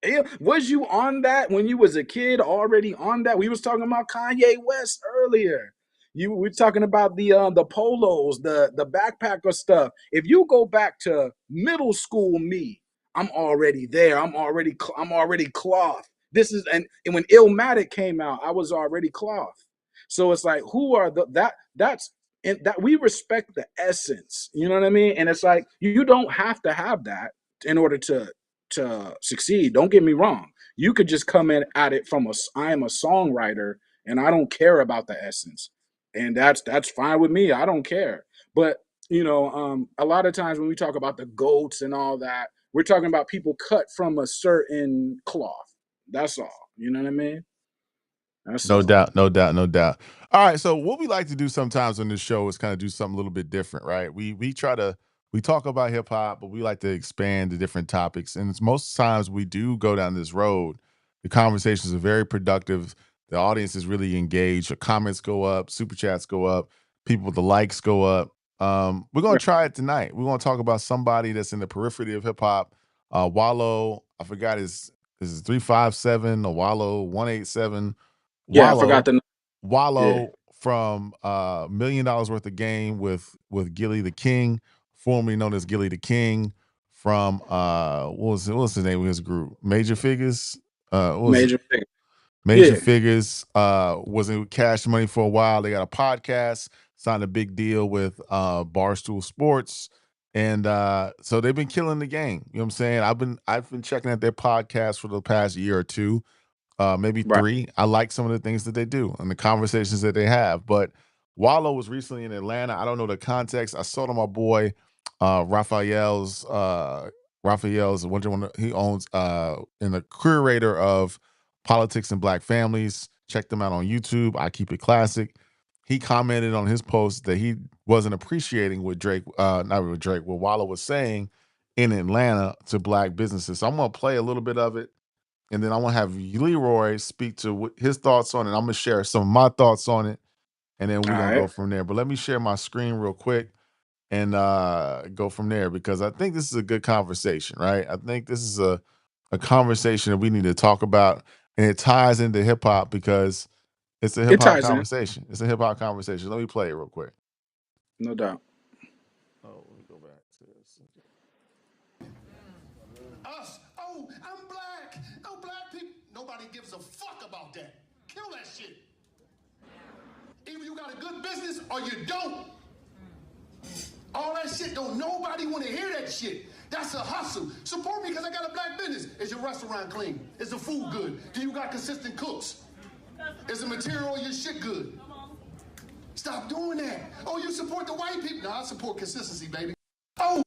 Yeah, was you on that when you was a kid? Already on that? We was talking about Kanye West earlier. We're talking about the polos, the backpacker stuff. If you go back to middle school me, I'm already there. I'm already cloth. This is and when Illmatic came out, I was already cloth. So it's like, who are that's and that we respect the essence. You know what I mean? And it's like you don't have to have that in order to succeed. Don't get me wrong. You could just come in at it from I am a songwriter and I don't care about the essence, and that's fine with me. I don't care. But a lot of times when we talk about the goats and all that, we're talking about people cut from a certain cloth. That's all. You know what I mean? That's No all. doubt, no doubt, no doubt. All right, so what we like to do sometimes on this show is kind of do something a little bit different, right? We talk about hip hop, but we like to expand to different topics. And it's most times we do go down this road. The conversations are very productive. The audience is really engaged. The comments go up, super chats go up, people with the likes go up. We're gonna Right. try it tonight. We're gonna talk about somebody that's in the periphery of hip hop. Wallow, I forgot his 357 or Wallow 187. Yeah, I forgot Wallow, the. Yeah, Wallow from $1 million worth of game with Gilly the King, formerly known as Gilly the King, from what was the name of his group? Major Figures. What was it? major figure. Major Yeah, Figures was in Cash Money for a while. They got a podcast, signed a big deal with Barstool Sports. And so they've been killing the game. You know what I'm saying? I've been checking out their podcast for the past year or two, maybe right. 3. I like some of the things that they do and the conversations that they have. But Wallow was recently in Atlanta. I don't know the context. I saw to my boy Raphael's one he owns and the curator of politics and black families. Check them out on YouTube. I keep it classic. He commented on his post that he wasn't appreciating what Drake, not with Drake, what Wallow was saying in Atlanta to black businesses. So I'm gonna play a little bit of it, and then I want to have Leroy speak to his thoughts on it. I'm gonna share some of my thoughts on it, and then All we're gonna right. go from there. But let me share my screen real quick and go from there because I think this is a good conversation, right? I think this is a conversation that we need to talk about, and it ties into hip hop because it's a hip It hop ties in, conversation. It's a hip hop conversation. Let me play it real quick. no doubt. Oh, let me go back to this. Us. Oh, I'm black. Oh, black people. Nobody gives a fuck about that. Kill that shit. Either you got a good business or you don't. All that shit, don't nobody want to hear that shit. That's a hustle. Support me because I got a black business. Is your restaurant clean? Is the food good? Do you got consistent cooks? Is the material of your shit good? Stop doing that. Oh, you support the white people? No, I support consistency, baby. Oh,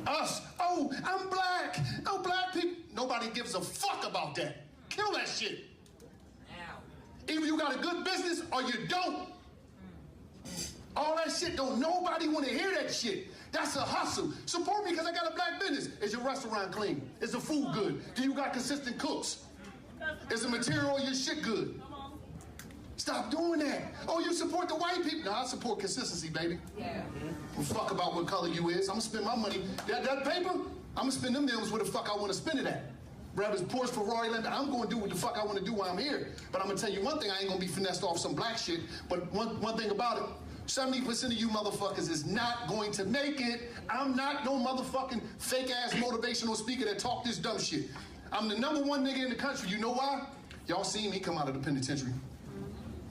us. Oh, I'm black. No, black people. Nobody gives a fuck about that. Kill that shit. Either you got a good business or you don't. All that shit, don't nobody want to hear that shit. That's a hustle. Support me because I got a black business. Is your restaurant clean? Is the food good? Do you got consistent cooks? Is the material of your shit good? Stop doing that. Oh, you support the white people? No, I support consistency, baby. Yeah. Well, fuck about what color you is. I'm gonna spend my money. That paper, I'm gonna spend them nails where the fuck I want to spend it at. Whether it's Porsche, Ferrari, Lamborghini, I'm gonna do what the fuck I want to do while I'm here. But I'm gonna tell you one thing, I ain't gonna be finessed off some black shit. But one thing about it, 70% of you motherfuckers is not going to make it. I'm not no motherfucking fake ass motivational speaker that talk this dumb shit. I'm the #1 nigga in the country. You know why? Y'all seen me come out of the penitentiary.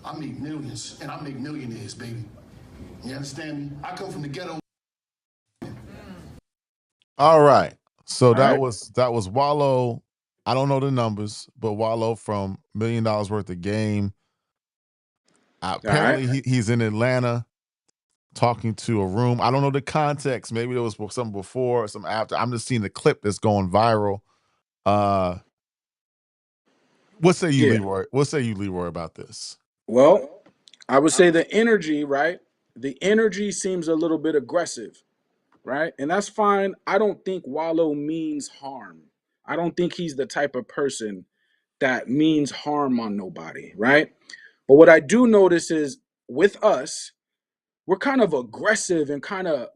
I make millions, and I make millionaires, baby. You understand me? I come from the ghetto. All right. So that right. was Wallow. I don't know the numbers, but Wallow from $1 Million Worth of Game. Apparently, he's in Atlanta talking to a room. I don't know the context. Maybe there was some before, some after. I'm just seeing the clip that's going viral. What say you, Leroy? What say you, Leroy, about this? Well, I would say the energy, right? The energy seems a little bit aggressive, right? And that's fine. I don't think Wallow means harm. I don't think he's the type of person that means harm on nobody, right? But what I do notice is with us, we're kind of aggressive and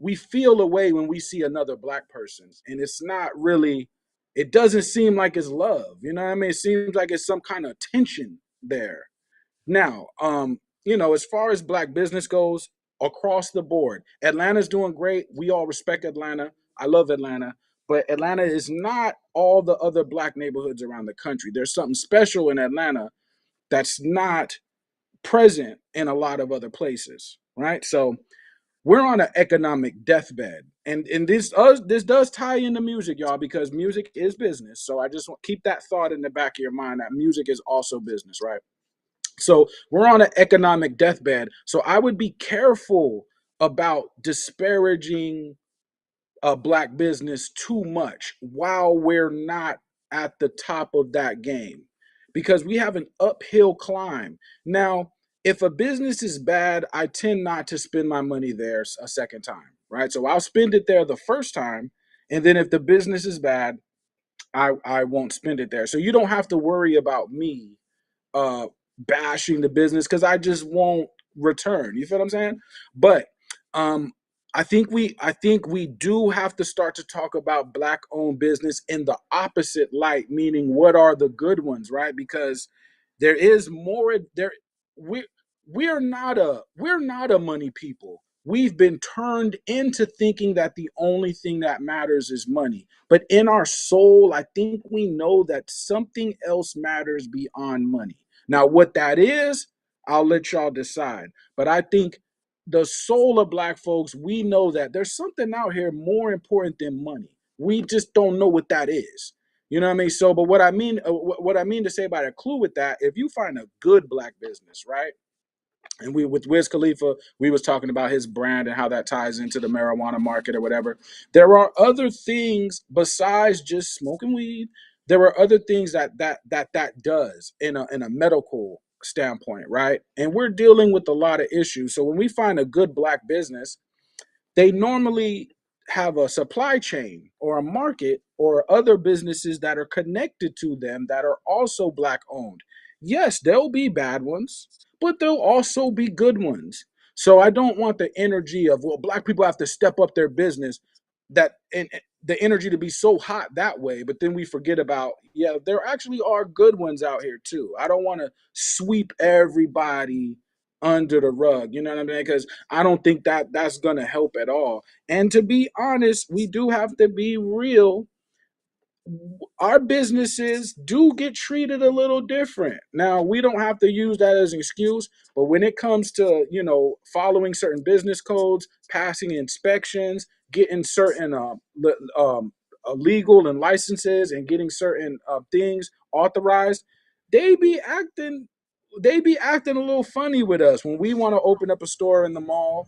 we feel a way when we see another black person. And it's not really, it doesn't seem like it's love. You know what I mean? It seems like it's some kind of tension there. Now, as far as black business goes, across the board, Atlanta's doing great. We all respect Atlanta. I love Atlanta. But Atlanta is not all the other black neighborhoods around the country. There's something special in Atlanta that's not present in a lot of other places, right? So we're on an economic deathbed, and this does tie into music, y'all, because music is business. So I just want keep that thought in the back of your mind that music is also business, right? So we're on an economic deathbed. So I would be careful about disparaging a black business too much while we're not at the top of that game, because we have an uphill climb. Now, if a business is bad, I tend not to spend my money there a second time, right? So I'll spend it there the first time, and then if the business is bad, I won't spend it there. So you don't have to worry about me uh bashing the business because I just won't return. You feel what I'm saying? But um I think we do have to start to talk about black owned business in the opposite light, meaning what are the good ones, right? Because there is more there we we're not a money people. We've been turned into thinking that the only thing that matters is money. But in our soul, I think we know that something else matters beyond money. Now, what that is, I'll let y'all decide. But I think the soul of black folks, we know that there's something out here more important than money. We just don't know what that is. You know what I mean? So, but what I mean to say about a clue with that, if you find a good black business, right? And we with Wiz Khalifa, we was talking about his brand and how that ties into the marijuana market or whatever. There are other things besides just smoking weed. There are other things that does in a medical standpoint, right? And we're dealing with a lot of issues. So when we find a good black business, they normally have a supply chain or a market or other businesses that are connected to them that are also black owned. Yes, there'll be bad ones, but there'll also be good ones. So I don't want the energy of, well, black people have to step up their business, that and the energy to be so hot that way, but then we forget about, yeah, there actually are good ones out here too. I don't want to sweep everybody under the rug, you know what I mean? Because I don't think that that's gonna help at all. And to be honest, we do have to be real. Our businesses do get treated a little different. Now, we don't have to use that as an excuse, but when it comes to, following certain business codes, passing inspections, getting certain legal and licenses and getting certain things authorized, they be acting a little funny with us when we want to open up a store in the mall.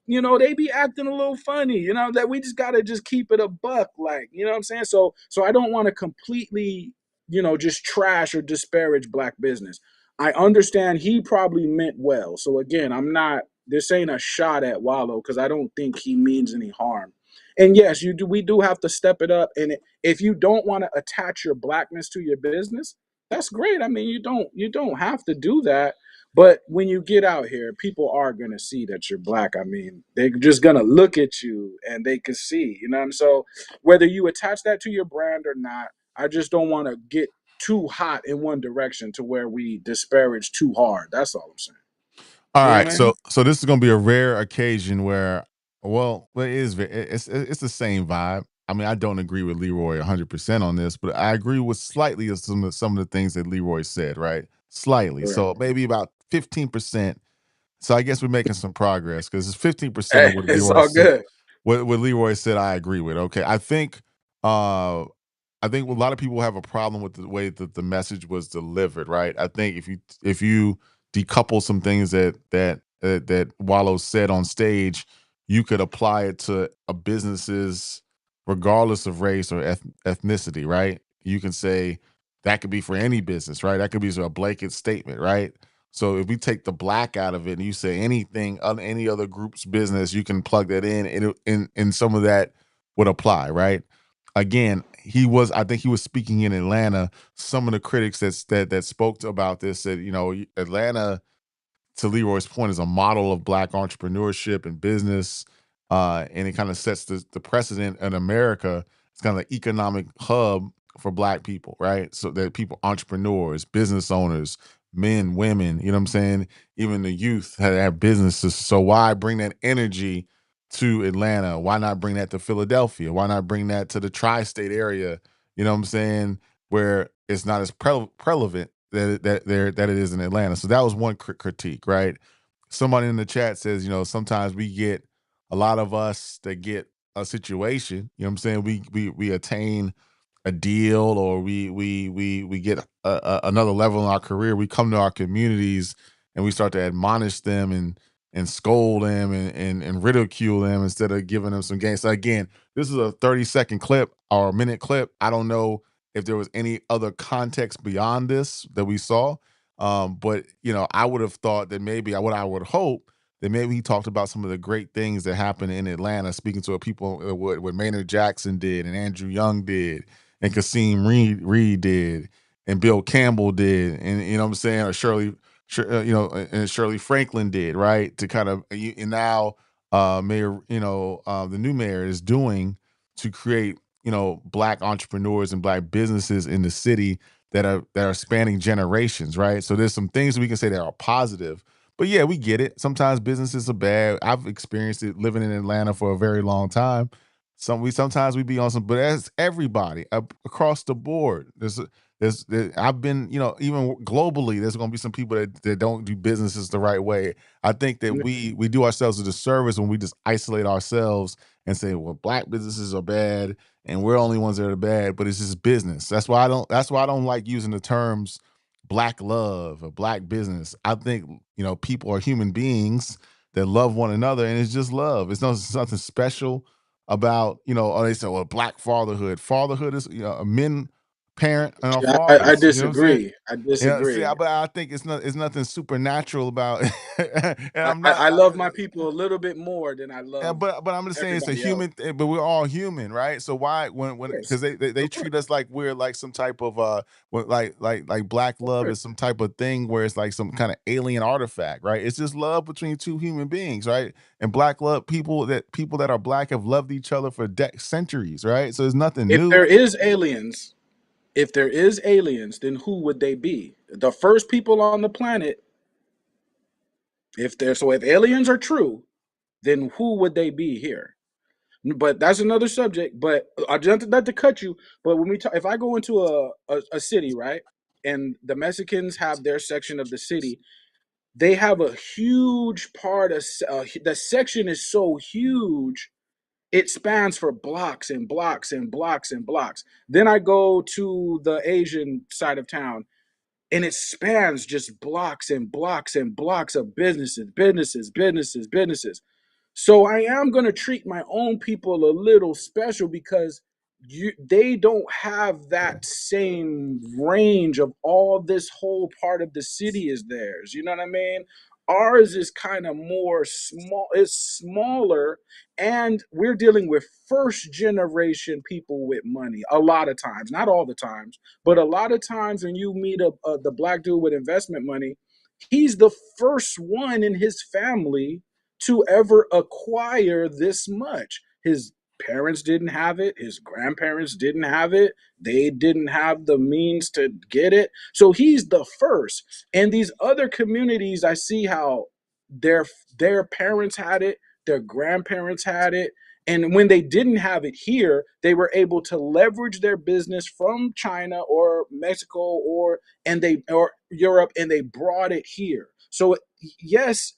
They be acting a little funny, that we just gotta just keep it a buck, like, what I'm saying? So I don't want to completely, just trash or disparage black business. I understand he probably meant well. So again, I'm not this ain't a shot at Wallow because I don't think he means any harm. And yes, we do have to step it up. And if you don't want to attach your blackness to your business, that's great. I mean, you don't have to do that, but when you get out here, people are gonna see that you're black. I mean, they're just gonna look at you and they can see, So whether you attach that to your brand or not, I just don't want to get too hot in one direction to where we disparage too hard. That's all I'm saying. All You know right, what I mean? so this is gonna be a rare occasion where, well, it is. It's the same vibe. I mean, I don't agree with Leroy 100% on this, but I agree with slightly of some of the things that Leroy said. Right, slightly. All right. So maybe about 15%. So I guess we're making some progress because it's 15% of Hey, what it's Leroy all said. good. What Leroy said, I agree with. Okay, uh, I think a lot of people have a problem with the way that the message was delivered. Right. I think if you decouple some things that Wallow said on stage, you could apply it to a businesses regardless of race or ethnicity. Right. You can say that could be for any business. Right. That could be a blanket statement. Right. So if we take the black out of it and you say anything on any other group's business, you can plug that in, and some of that would apply, right? Again, I think he was speaking in Atlanta. Some of the critics that spoke about this said, Atlanta, to Leroy's point, is a model of black entrepreneurship and business, and it kind of sets the precedent in America. It's kind of an economic hub for black people, right? So that people, entrepreneurs, business owners, men, women, you know what I'm saying? Even the youth have businesses. So why bring that energy to Atlanta? Why not bring that to Philadelphia? Why not bring that to the tri-state area? You know what I'm saying? Where it's not as prevalent that it is in Atlanta. So that was one critique, right? Somebody in the chat says, sometimes we get a lot of us that get a situation. You know what I'm saying? We attain a deal, or we get another level in our career. We come to our communities and we start to admonish them and scold them and ridicule them instead of giving them some game. So again, this is a 30-second clip or a minute clip. I don't know if there was any other context beyond this that we saw. But I would have thought that maybe what I would hope that maybe he talked about some of the great things that happened in Atlanta, speaking to people what Maynard Jackson did and Andrew Young did and Kasim Reed did and Bill Campbell did, and you know what I'm saying, or and Shirley Franklin did, right? To kind of and now Mayor, the new mayor is doing to create black entrepreneurs and black businesses in the city that are spanning generations, right? So there's some things we can say that are positive. But yeah, we get it. Sometimes businesses are bad. I've experienced it living in Atlanta for a very long time. Sometimes we be on some, but as everybody across the board, I've been, even globally, there's going to be some people that don't do businesses the right way. I think that we do ourselves a disservice when we just isolate ourselves and say, well, black businesses are bad and we're the only ones that are bad, but it's just business. That's why I don't like using the terms black love or black business. I think, people are human beings that love one another, and it's just love. It's nothing special about, or they say, well, black fatherhood. Fatherhood is, a men parent and our See, I fathers. You know what I'm saying? disagree. I Yeah, see, disagree. but I think it's nothing supernatural about and I, I'm I, not I love my people a little bit more than I yeah, love but I'm just saying it's a everybody else. human but we're all human, right? So why when Of because course. they Of course. treat us like we're like some type of like black Of love is course. some type of thing where it's like some kind of alien artifact, right? It's just love between two human beings, right? And black love, people that are black have loved each other for centuries, right? So it's nothing If new. there is aliens, then who would they be? The first people on the planet, if aliens are true, then who would they be here? But that's another subject. But I just not to cut you. But when we talk, if I go into a city, right, and the Mexicans have their section of the city, they have a huge part of the section is so huge it spans for blocks and blocks and blocks and blocks. Then I go to the Asian side of town. and it spans just blocks and blocks and blocks of businesses. So I am going to treat my own people a little special because they don't have that same range of all this whole part of the city is theirs. You know what I mean? Ours is kind of more small, it's smaller, and we're dealing with first generation people with money a lot of times, not all the times, but a lot of times when you meet the black dude with investment money, he's the first one in his family to ever acquire this much. His parents didn't have it, his grandparents didn't have it, they didn't have the means to get it. So he's the first. And these other communities, I see how their their parents had it, their grandparents had it, and when they didn't have it here, they were able to leverage their business from China or Mexico or Europe, and they brought it here. So yes,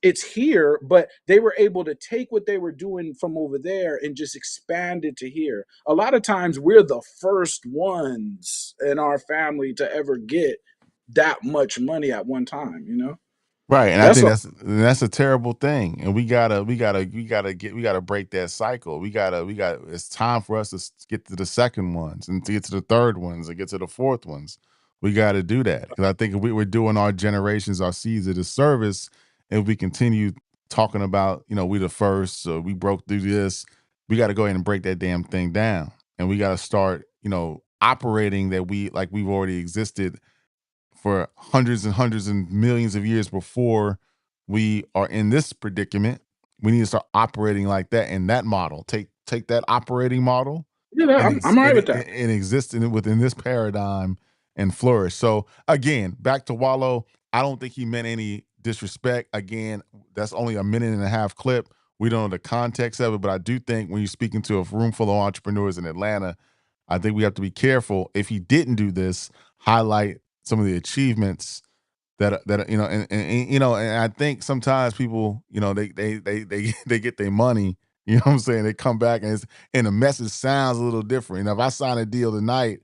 it's here, but they were able to take what they were doing from over there and just expand it to here. A lot of times we're the first ones in our family to ever get that much money at one time, you know? Right, and I That's think a that's a terrible thing, and we gotta break that cycle. We got it's time for us to get to the second ones and to get to the third ones and get to the fourth ones. We got to do that because I think if we're doing our generations, our seeds a disservice if we continue talking about we the first, so we broke through this. We got to go ahead and break that damn thing down, and we got to start operating that we like we've already existed for hundreds and millions of years before we are in this predicament. We need to start operating like that in that model. Take that operating model yeah, and I'm all right with that. exist within this paradigm and flourish. So again, back to Wallow. I don't think he meant any disrespect. Again, that's only a minute and a half clip. We don't know the context of it, but I do think when you're speaking to a room full of entrepreneurs in Atlanta, I think we have to be careful. If he didn't do this, highlight some of the achievements that and I think sometimes people they get their money. You know what I'm saying? They come back and the message sounds a little different. If I sign a deal tonight,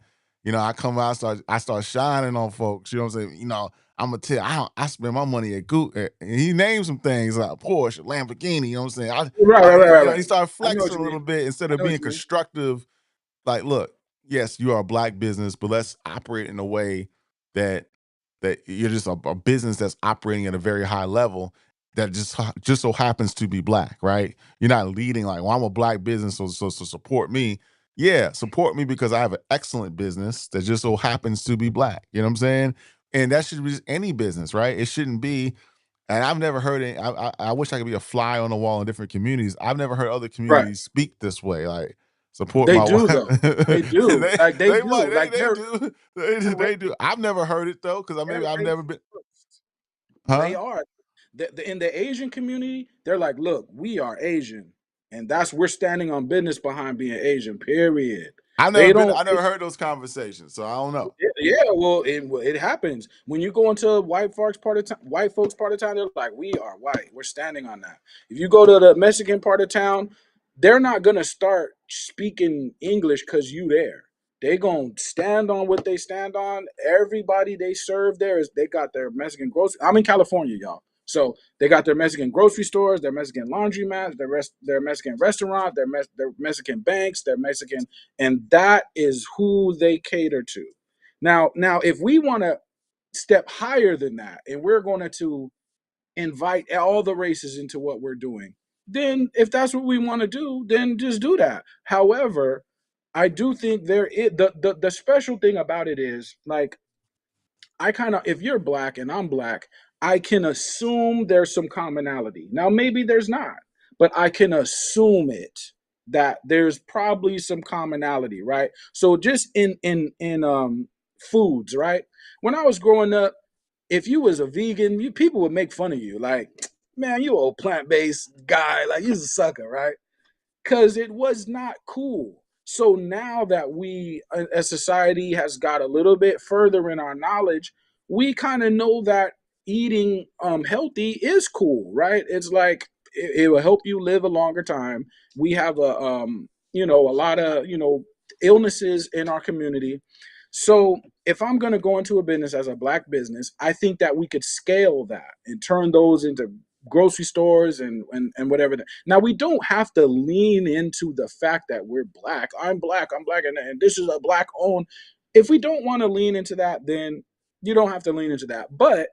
I come out, I start shining on folks. You know what I'm saying? I'm gonna tell I spend my money at Google. And he named some things like Porsche, Lamborghini. You know what I'm saying? Right, right, right, right, He right. started I know what flexing you a little mean. bit instead I of know what being you mean. constructive. Like, look, yes, you are a black business, but let's operate in a way that you're just a business that's operating at a very high level that just so happens to be black, right? You're not leading like, well, I'm a black business, so support me. Yeah, support me because I have an excellent business that just so happens to be black. You know what I'm saying? And that should be any business, right? It shouldn't be. And I've never heard it. I wish I could be a fly on the wall in different communities. I've never heard other Right. communities speak this way. Like support They my do wife. though. They do. Like they They do. might Like they they're do they do. I've never heard it though because they're maybe I've never been. racist. They Huh? are. In the Asian community, they're like, look, we are Asian, and we're standing on business behind being Asian. Period. I've never They been. don't. I never heard those conversations, so I don't know. Yeah, well, it happens when you go into white folks part of town. They're like, we are white. We're standing on that. If you go to the Mexican part of town, they're not gonna start speaking English because you there. They gonna stand on what they stand on. Everybody they serve there is they got their Mexican grocery. I'm in California, y'all. So they got their Mexican grocery stores, their Mexican laundromats, their Mexican restaurants, their Mexican banks, their Mexican, and that is who they cater to. Now, if we want to step higher than that, and we're going to invite all the races into what we're doing, then if that's what we want to do, then just do that. However, I do think there is the special thing about it is like I kind of, if you're black and I'm black, I can assume there's some commonality. Now, maybe there's not, but I can assume it that there's probably some commonality, right? So just in foods, right? When I was growing up, if you was a vegan, people would make fun of you, like, man, you old plant based guy, like you's a sucker, right? Because it was not cool. So now that we, as society, has got a little bit further in our knowledge, we kind of know that eating healthy is cool, right? It's like it will help you live a longer time. We have a a lot of illnesses in our community, So if I'm going to go into a business as a black business, I think that we could scale that and turn those into grocery stores and whatever. Now we don't have to lean into the fact that we're black. I'm black, and this is a black owned. If we don't want to lean into that, then you don't have to lean into that. But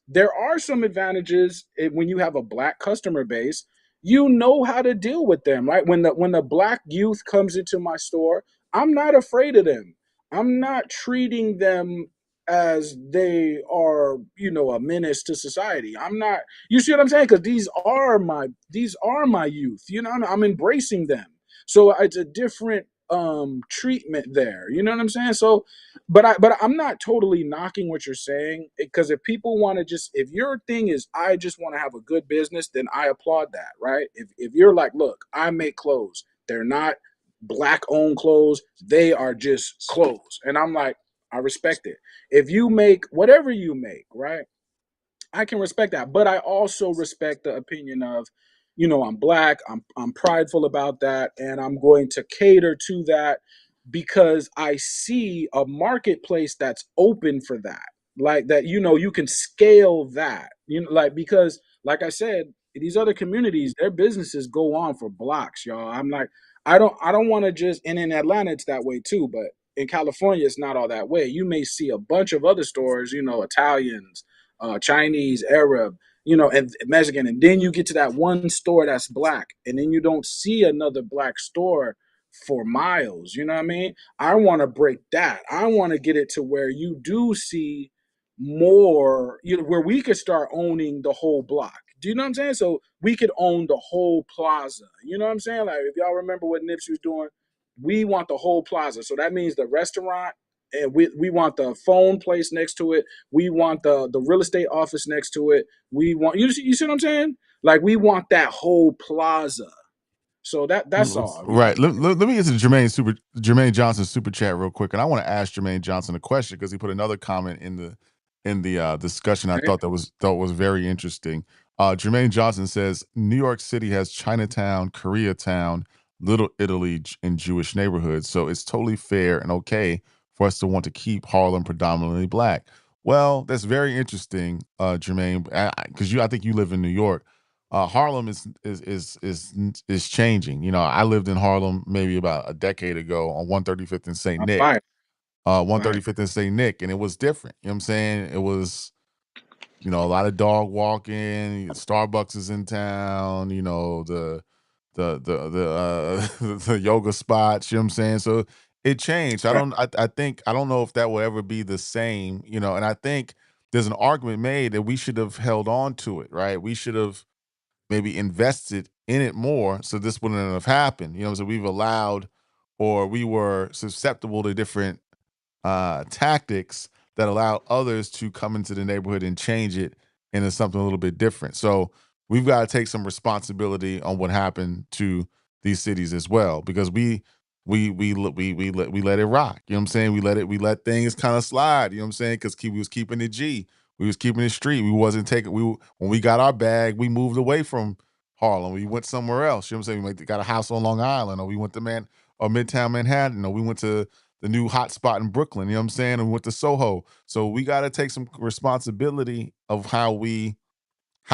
there are some advantages when you have a black customer base. You know how to deal with them, right? When the black youth comes into my store, I'm not afraid of them. I'm not treating them as they are, a menace to society. I'm not. You see what I'm saying? Because these are my youth. I'm embracing them. So it's a different treatment there. You know what I'm saying? So but I'm not totally knocking what you're saying, because if people want to if your thing is I just want to have a good business, then I applaud that, right? If you're like, look, I make clothes, they're not black owned clothes, they are just clothes, and I'm like, I respect it. If you make whatever you make, right? I can respect that, but I also respect the opinion of, I'm black, I'm prideful about that, and I'm going to cater to that because I see a marketplace that's open for that. Like that, you can scale that. Like, because like I said, these other communities, their businesses go on for blocks, y'all. I'm like, I don't want to just, and in Atlanta it's that way too, but in California it's not all that way. You may see a bunch of other stores, Italians, Chinese, Arab, and Mexican, and then you get to that one store that's black, and then you don't see another black store for miles. You know what I mean? I want to break that. I want to get it to where you do see more, where we could start owning the whole block. Do you know what I'm saying? So we could own the whole plaza. You know what I'm saying? Like, if y'all remember what Nipsey was doing, we want the whole plaza. So that means the restaurant, and we want the phone place next to it. We want the real estate office next to it. We want, you see what I'm saying? Like, we want that whole plaza. So that's all. Right. Let me get to Jermaine Johnson super chat real quick, and I want to ask Jermaine Johnson a question because he put another comment in the discussion I Right? thought was very interesting. Jermaine Johnson says New York City has Chinatown, Koreatown, Little Italy, and Jewish neighborhoods, so it's totally fair and okay for us to want to keep Harlem predominantly black. Well, that's very interesting, Jermaine, because I think you live in New York. Harlem is changing. I lived in Harlem maybe about a decade ago on 135th and St. I'm Nick. fine. Right. 135th and St. Nick, and it was different. You know what I'm saying? It was, a lot of dog walking. Starbucks is in town. The the yoga spots. You know what I'm saying? So it changed. Right. I think I don't know if that will ever be the same. And I think there's an argument made that we should have held on to it. Right? We should have maybe invested in it more so this wouldn't have happened. So we've allowed, or we were susceptible to different tactics that allow others to come into the neighborhood and change it into something a little bit different. So we've got to take some responsibility on what happened to these cities as well, because we let it rock. You know what I'm saying? We let things kind of slide. You know what I'm saying? Because we was keeping it G. We was keeping it street. We wasn't taking. When we got our bag, we moved away from Harlem. We went somewhere else. You know what I'm saying? We got a house on Long Island, or we went to Midtown Manhattan, or we went to the new hot spot in Brooklyn, you know what I'm saying? And we went to Soho. So we got to take some responsibility of how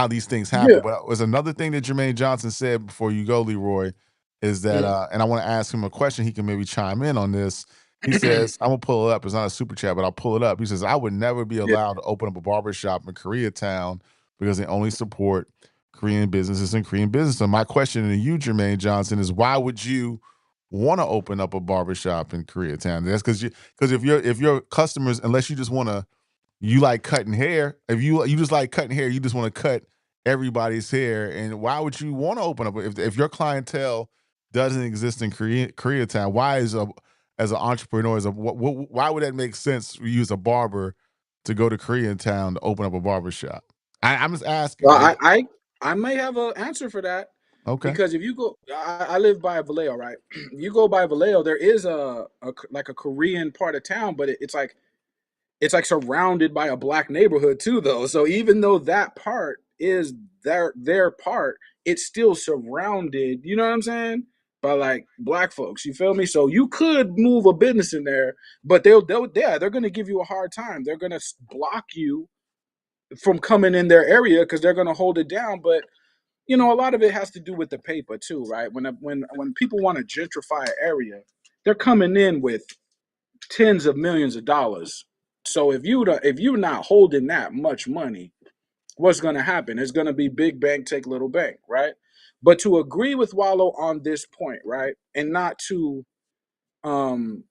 these things happen. Yeah. But there's another thing that Jermaine Johnson said before you go, Leroy, is that Mm. and I want to ask him a question. He can maybe chime in on this. He says, I'm gonna pull it up. It's not a super chat, but I'll pull it up. He says, I would never be Yeah. allowed to open up a barber shop in Koreatown because they only support Korean businesses and Korean business. So my question to you, Jermaine Johnson, is why would you want to open up a barbershop in Koreatown? That's because if your customers, unless you just want to, you like cutting hair. If you just like cutting hair, you just want to cut everybody's hair. And why would you want to open up if your clientele doesn't exist in Koreatown? Why as an entrepreneur, why would that make sense for you as a barber to go to Koreatown to open up a barbershop? I'm just asking. Well, Like, I may have an answer for that, okay. because if you go, I live by Vallejo, right? You go by Vallejo, there is like a Korean part of town, but it's like surrounded by a black neighborhood too, though. So even though that part is their part, it's still surrounded. You know what I'm saying? by like black folks. You feel me? So you could move a business in there, but they're gonna give you a hard time. They're gonna block you from coming in their area because they're gonna hold it down. But a lot of it has to do with the paper too, right? When people want to gentrify an area, they're coming in with tens of millions of dollars. So if you're not holding that much money, what's going to happen? It's going to be big bank take little bank, right? But to agree with Wallow on this point, right, and not to um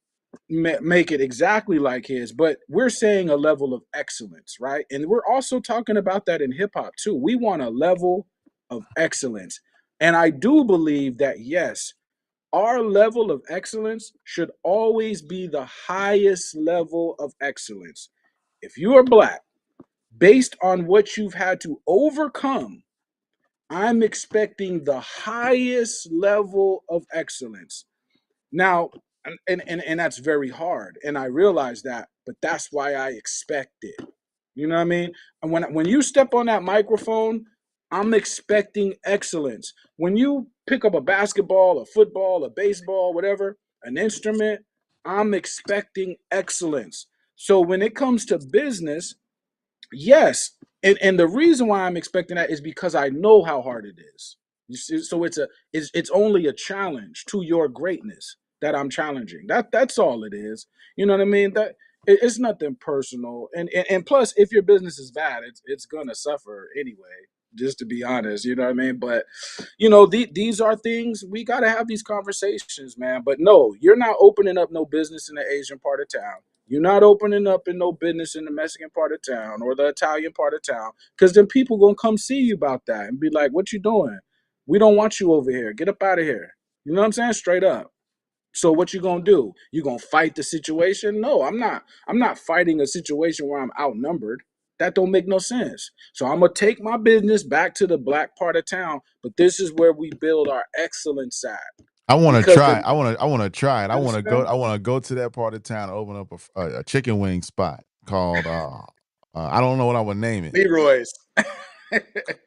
make it exactly like his, but we're saying a level of excellence, right? And we're also talking about that in hip hop too. We want a level of excellence. And I do believe that, yes, our level of excellence should always be the highest level of excellence. If you are black, based on what you've had to overcome, I'm expecting the highest level of excellence. Now, and that's very hard, and I realize that, but that's why I expect it. You know what I mean? And when you step on that microphone, I'm expecting excellence. When you pick up a basketball, a football, a baseball, whatever, an instrument, I'm expecting excellence. So when it comes to business, yes, and the reason why I'm expecting that is because I know how hard it is. You see, so it's only a challenge to your greatness that I'm challenging. That's all it is. You know what I mean? It's nothing personal. And plus, if your business is bad, it's gonna suffer anyway. Just to be honest, you know what I mean. But these are things we gotta have these conversations, man. But no, you're not opening up no business in the Asian part of town. You're not opening up in no business in the Mexican part of town or the Italian part of town, because then people gonna come see you about that and be like, "What you doing? We don't want you over here. Get up out of here." You know what I'm saying? Straight up. So what you gonna do? You gonna fight the situation? No, I'm not. I'm not fighting a situation where I'm outnumbered. That don't make no sense. So I'm gonna take my business back to the black part of town, but this is where we build our excellence at. I want to Because try. the I want to try it. you understand? I want to go to that part of town, and open up a chicken wing spot called. I don't know what I would name it. Leroy's.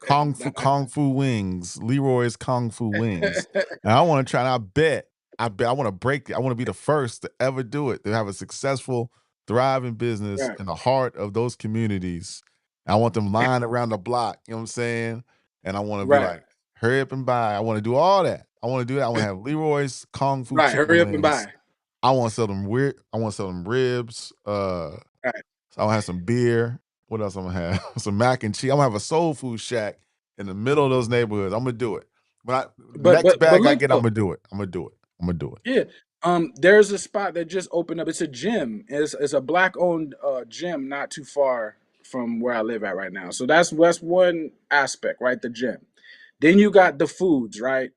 Kung Fu Wings, Leroy's Kung Fu Wings, and I want to try. And I bet I want to break. I want to be the first to ever do it. To have a successful, thriving business Right, in the heart of those communities. I want them lying around the block. You know what I'm saying? And I want to be right, like, hurry up and buy. I want to do all that. I want to do that. I want to have Leroy's Kung Fu right. Chicken Hurry up and Wings. buy. I want to sell them weird. I want to sell them ribs. Right. So I'll have some beer. What else I'm gonna have? Some mac and cheese. I'm gonna have a soul food shack in the middle of those neighborhoods. I'm gonna do it. But Next but but bag I look get, I'm though, gonna do it. I'm gonna do it. I'm gonna do it. yeah. There's a spot that just opened up. It's a gym. It's a black owned gym not too far from where I live at right now. So that's one aspect, right? The gym. Then you got the foods, right?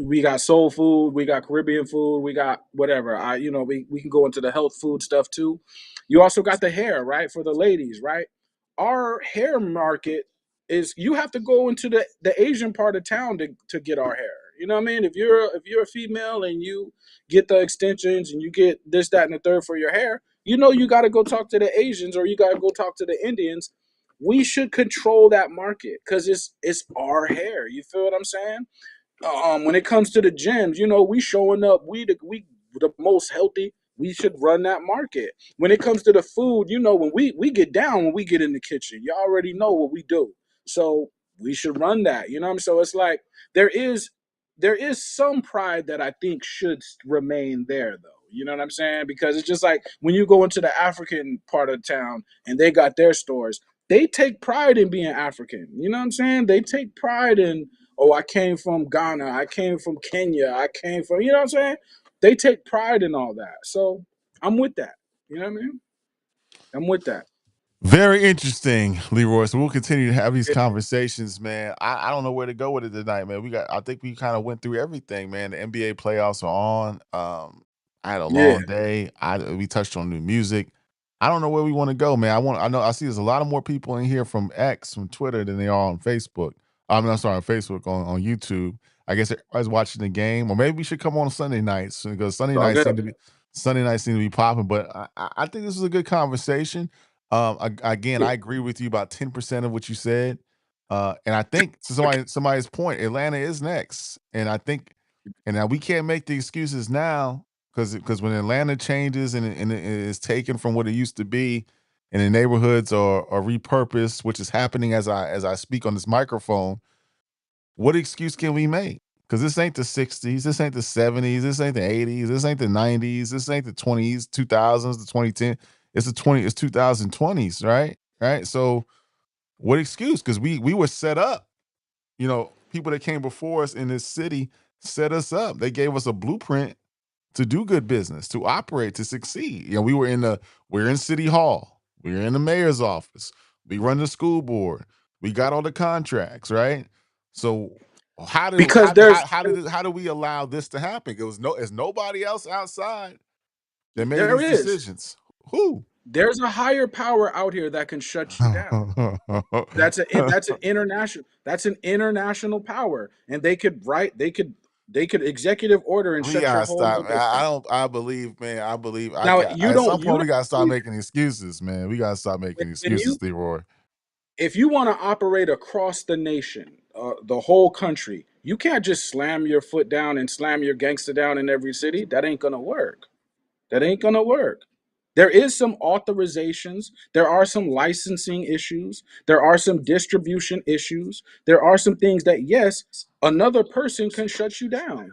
We got soul food, we got Caribbean food, we got whatever. We can go into the health food stuff too. You also got the hair, right? For the ladies, right? Our hair market is you have to go into the Asian part of town to get our hair. You know what I mean? If you're a female and you get the extensions and you get this, that, and the third for your hair, you gotta go talk to the Asians or you gotta go talk to the Indians. We should control that market because it's our hair. You feel what I'm saying? When it comes to the gyms, we showing up. We the most healthy. We should run that market. When it comes to the food, when we get down, when we get in the kitchen, you already know what we do. So we should run that. You know what I'm So it's like there is there is some pride that I think should remain there though. You know what I'm saying? Because it's just like when you go into the African part of town and they got their stores, they take pride in being African. You know what I'm saying? They take pride in, oh, I came from Ghana, I came from Kenya, I came from, you know what I'm saying? They take pride in all that. So I'm with that. You know what I mean? I'm with that. Very interesting, Leroy. So we'll continue to have these Yeah. conversations, man. I don't know where to go with it tonight, man. I think we kind of went through everything, man. The NBA playoffs are on. I had a Yeah. long day. We touched on new music. I don't know where we want to go, man. I know I see there's a lot of more people in here from X, from Twitter than they are on Facebook. I mean, I'm sorry, on Facebook, on YouTube. I guess everybody's watching the game, or maybe we should come on Sunday nights because It's all good. Sunday nights seem to be popping. But I think this is a good conversation. Again, Yeah. I agree with you about 10% of what you said. And I think to somebody's point, Atlanta is next. And I think And now we can't make the excuses now because when Atlanta changes and it is taken from what it used to be, and the neighborhoods are repurposed, which is happening as I speak on this microphone. What excuse can we make? Because this ain't the '60s, this ain't the '70s, this ain't the '80s, this ain't the '90s, this ain't the '20s, 2000s, the 2010. It's 2020s, right? Right. So what excuse? Because we were set up. People that came before us in this city set us up. They gave us a blueprint to do good business, to operate, to succeed. We're in City Hall, we're in the mayor's office, we run the school board, we got all the contracts, right? So Because there's how do we allow this to happen? It's nobody else outside that made there these is decisions. Who? there's a higher power out here that can shut you down. That's an international power, and they could executive order and We shut your gotta whole stop. local I down. don't. I believe, man. I believe. I Now got. you At don't some you point, we don't gotta start believe making excuses, man. We gotta stop that. making When excuses, you Leroy. if you want to operate across the nation, the whole country, you can't just slam your foot down and slam your gangster down in every city. That ain't gonna work. That ain't gonna work. There is some authorizations. There are some licensing issues. There are some distribution issues. There are some things that yes, another person can shut you down.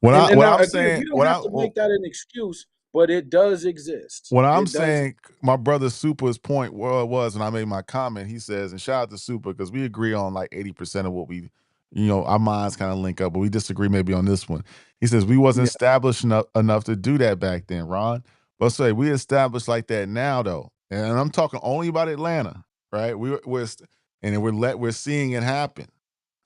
And What now I'm again, saying, we don't have to make that an excuse, but it does exist. what I'm It does. saying, my brother Super's point was when I made my comment. He says, and shout out to Super because we agree on like 80% of what our minds kind of link up, but we disagree maybe on this one. He says we wasn't Yeah. established enough to do that back then, Ron. But say we established like that now though, and I'm talking only about Atlanta, right? And we're seeing it happen,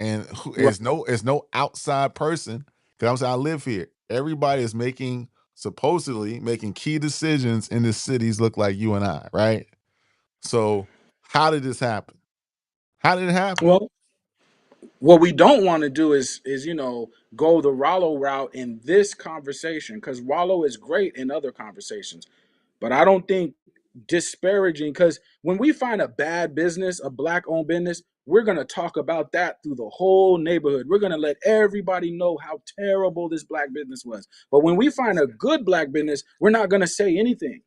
and Right. it's no outside person because I'm saying I live here. Everybody is supposedly making key decisions in the cities look like you and I, right? So how did this happen? How did it happen? Well, what we don't want to do is go the Rollo route in this conversation because Rollo is great in other conversations, but I don't think disparaging because when we find a bad business, a black owned business, we're gonna talk about that through the whole neighborhood. We're gonna let everybody know how terrible this black business was. But when we find a good black business, we're not gonna say anything.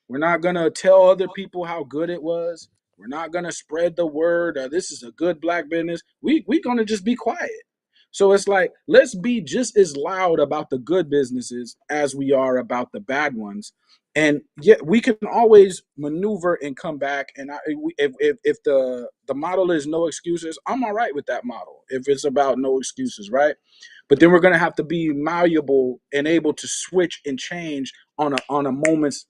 We're not going to tell other people how good it was. We're not going to spread the word. This is a good black business. We're going to just be quiet. So it's like, let's be just as loud about the good businesses as we are about the bad ones. And yet we can always maneuver and come back. And if the model is no excuses, I'm all right with that model. If it's about no excuses, right? But then we're going to have to be malleable and able to switch and change on a moment's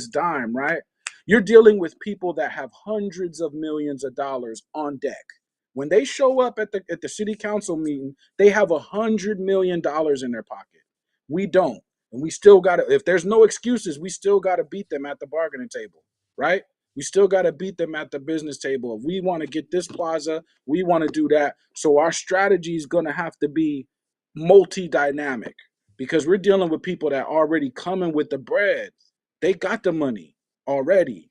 dime, right? You're dealing with people that have hundreds of millions of dollars on deck. When they show up at the city council meeting, they have $100 million in their pocket. We don't, and we still got to. If there's no excuses, we still got to beat them at the bargaining table, right? We still got to beat them at the business table. If we want to get this plaza, we want to do that. So our strategy is going to have to be multi-dynamic because we're dealing with people that are already coming with the bread. They got the money already.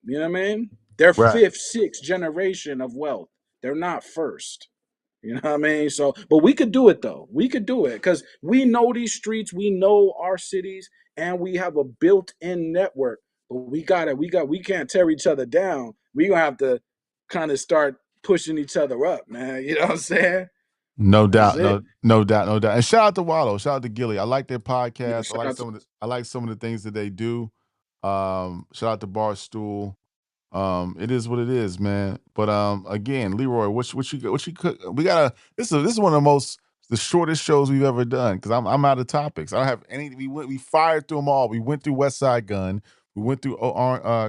You know what I mean? They're Right. fifth, sixth generation of wealth. They're not first. You know what I mean? So, but we could do it though. We could do it because we know these streets, we know our cities, and we have a built-in network. But we can't tear each other down. We gonna have to kind of start pushing each other up, man. You know what I'm saying? No That's doubt, it. no doubt, no doubt. And shout out to Wallow, shout out to Gilly. I like their Yeah, podcast. shout out to I like some of the things that they do. Shout out to Barstool. It is what it is, man. But again, Leroy, what you cook? We gotta. This is one of the shortest shows we've ever done because I'm out of topics. I don't have any. We fired through them all. We went through Westside Gun. We went through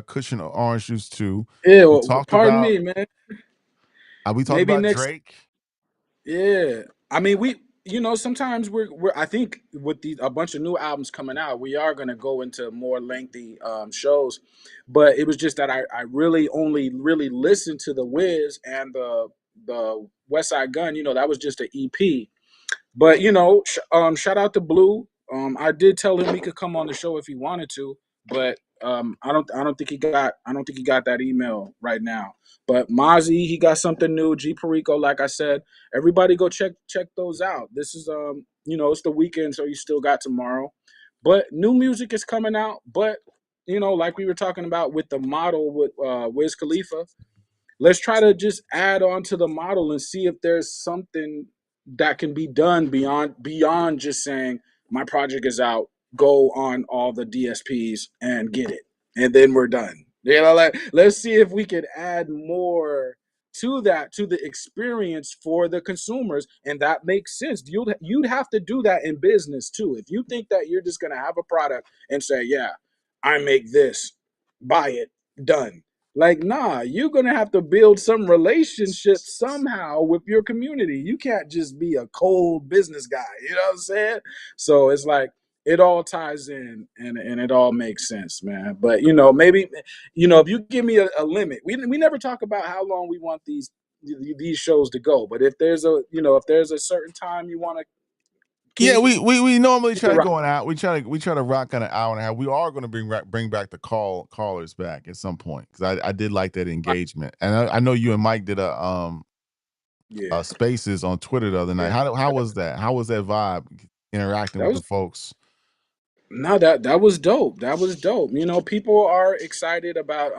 Cushion Orange Juice 2. yeah. We Well, talked pardon about me, man. we talked Maybe about next. Drake. Yeah, I mean, sometimes we're. I think with a bunch of new albums coming out, we are gonna go into more lengthy shows. But it was just that I really only really listened to the Wiz and the Westside Gun. That was just an EP. But shout out to Blue. I did tell him he could come on the show if he wanted to, but I don't think he got that email right now. But Mozzie, he got something new. G Perico, like I said, everybody go check those out. This is it's the weekend, so you still got tomorrow. But new music is coming out. But like we were talking about with the model with Wiz Khalifa, let's try to just add on to the model and see if there's something that can be done beyond just saying my project is out, go on all the DSPs and get it, and then we're done. Like, let's see if we could add more to that, to the experience for the consumers, and that makes sense. You'd have to do that in business too. If you think that you're just gonna have a product and say, yeah, I make this, buy it, done, like, nah, you're gonna have to build some relationship somehow with your community. You can't just be a cold business guy. You know what I'm saying? So it's like it all ties in and it all makes sense, man. But maybe if you give me a limit, we never talk about how long we want these shows to go. But if there's a certain time you want to Yeah, keep, we normally we try can to rock. go an hour. We try to rock on an hour and a half. We are going to bring back the callers back at some point because I did like that engagement, and I know you and Mike did Yeah, a spaces on Twitter the other night. yeah. How was that? How was that vibe interacting That with the was folks? No, that was dope. That was dope. People are excited about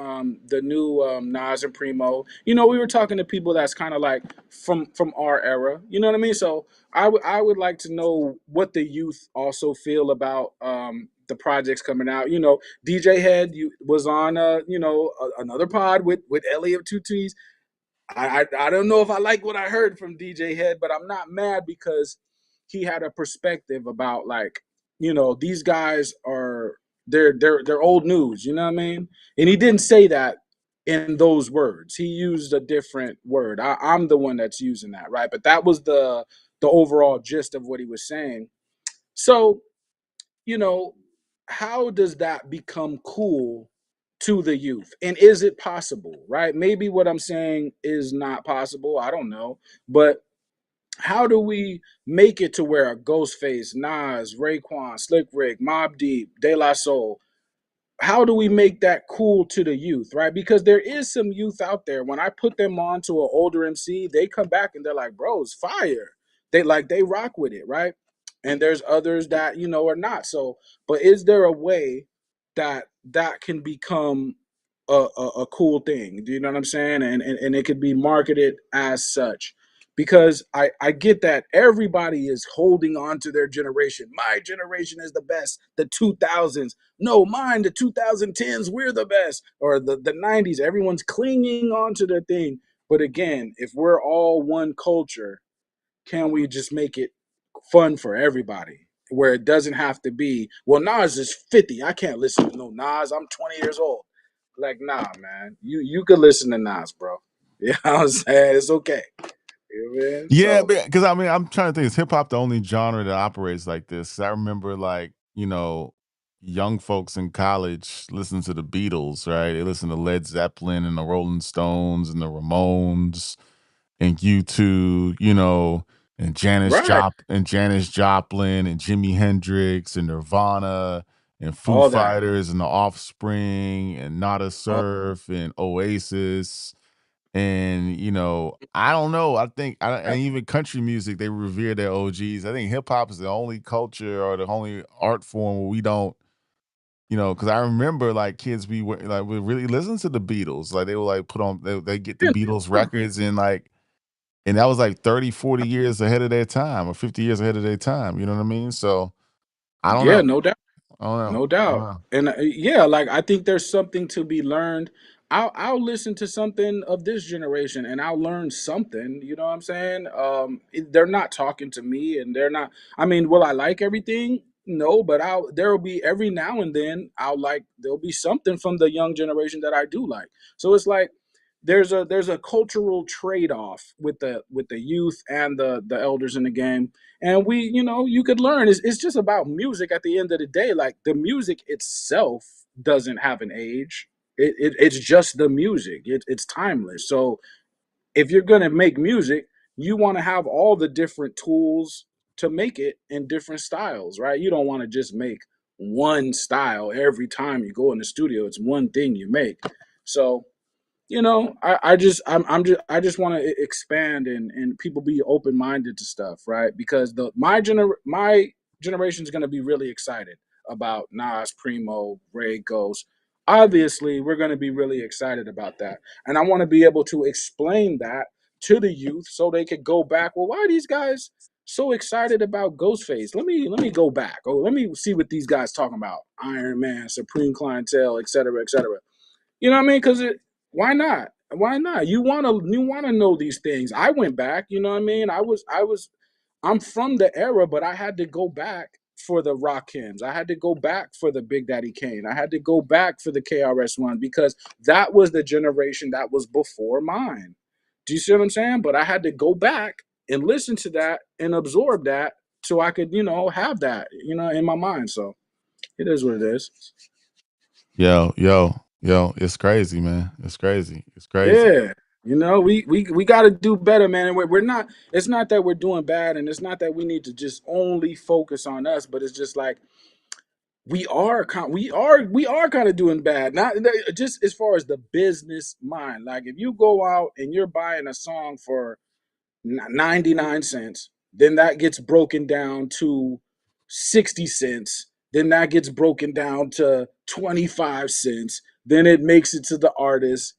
the new Nas and Primo. We were talking to people that's kind of like from our era. You know what I mean? So I would like to know what the youth also feel about the projects coming out. DJ Head was on another pod with Elliot Tutis. I don't know if I like what I heard from DJ Head, but I'm not mad because he had a perspective about, like, these guys are they're old news, you know what I mean? And he didn't say that in those words. He used a different word. I'm the one that's using that, right? But that was the overall gist of what he was saying. So, you know, how does that become cool to the youth? And is it possible, right? Maybe what I'm saying is not possible. I don't know. But how do we make it to where a Ghostface, Nas, Raekwon, Slick Rick, Mobb Deep, De La Soul, how do we make that cool to the youth, right? Because there is some youth out there. When I put them on to an older MC, they come back and they're like, bro, it's fire. They rock with it, right? And there's others that, are not. So, but is there a way that can become a cool thing? Do you know what I'm saying? And it could be marketed as such. Because I get that everybody is holding on to their generation. My generation is the best. The 2000s, no, mine, the 2010s, we're the best. Or the 90s, everyone's clinging on to their thing. But again, if we're all one culture, can we just make it fun for everybody? Where it doesn't have to be, well, Nas is 50. I can't listen to no Nas. I'm 20 years old. Like, nah, man. You could listen to Nas, bro. You know what I'm saying? It's okay. You know what I mean? Yeah, So, because I mean, I'm trying to think. Is hip hop the only genre that operates like this? I remember, like, young folks in college listen to the Beatles, right? They listen to Led Zeppelin and the Rolling Stones and the Ramones and U2, and right. Janis Joplin and Jimi Hendrix and Nirvana and Foo All that. Fighters and the Offspring and Nada All, Surf and Oasis. And, I don't know. I think, and even country music, they revere their OGs. I think hip hop is the only culture or the only art form where we don't, because I remember, like, kids, we really listen to the Beatles. Like, they will, like, put on, they get the Beatles records and, like, and that was like 30, 40 years ahead of their time or 50 years ahead of their time. You know what I mean? So I don't yeah, know. no doubt. I don't know. No I don't doubt. know. And yeah, like I think there's something to be learned. I'll listen to something of this generation and I'll learn something, you know what I'm saying? They're not talking to me and they're not, I mean, will I like everything? No, but there'll be every now and then there'll be something from the young generation that I do like. So it's like there's a cultural trade-off with the youth and the elders in the game. And you could learn. It's just about music at the end of the day. Like, the music itself doesn't have an age. It's just the music. It's timeless. So if you're gonna make music, you want to have all the different tools to make it in different styles, right? You don't want to just make one style every time you go in the studio. It's one thing you make. So I just want to expand and people be open minded to stuff, right? Because my generation is going to be really excited about Nas, Primo, Ray, Ghost. Obviously, we're going to be really excited about that, and I want to be able to explain that to the youth so they could go back. Well, why are these guys so excited about Ghostface? Let me go back. Oh, let me see what these guys talking about. Iron Man, Supreme Clientele, et cetera, et cetera. You know what I mean? Because why not? Why not? You wanna know these things. I went back. You know what I mean? I'm from the era, but I had to go back for the Rakims. I had to go back for the Big Daddy Kane. I had to go back for the KRS-One because that was the generation that was before mine. Do you see what I'm saying? But I had to go back and listen to that and absorb that so I could, have that, in my mind. So it is what it is. Yo, it's crazy, man. It's crazy. It's crazy. Yeah. We got to do better, man. And we're not. It's not that we're doing bad, and it's not that we need to just only focus on us. But it's just like we are kind of doing bad. Not just as far as the business mind. Like if you go out and you're buying a song for 99 cents, then that gets broken down to 60 cents, then that gets broken down to 25 cents, then it makes it to the artist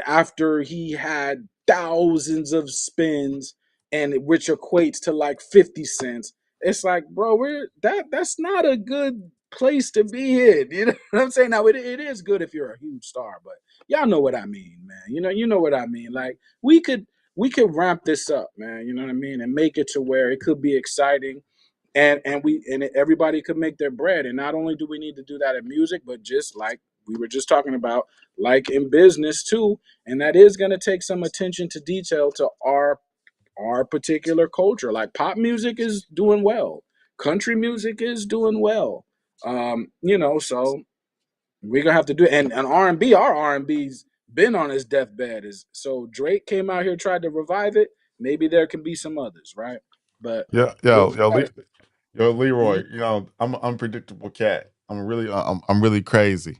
after he had thousands of spins, and which equates to like 50 cents. It's like, bro, that's not a good place to be in. You know what I'm saying? Now it is good if you're a huge star, but y'all know what I mean, man. You know what I mean. Like we could ramp this up, man. You know what I mean, and make it to where it could be exciting, and everybody could make their bread. And not only do we need to do that in music, but just like we were just talking about, like in business too, and that is going to take some attention to detail to our particular culture. Like pop music is doing well, country music is doing well. So we're gonna have to do it. And R&B, our R&B's been on his deathbed. Is so Drake came out here, tried to revive it. Maybe there can be some others, right? But Yeah, those guys. yo, Leroy. Mhm. I'm an unpredictable cat. I'm really crazy.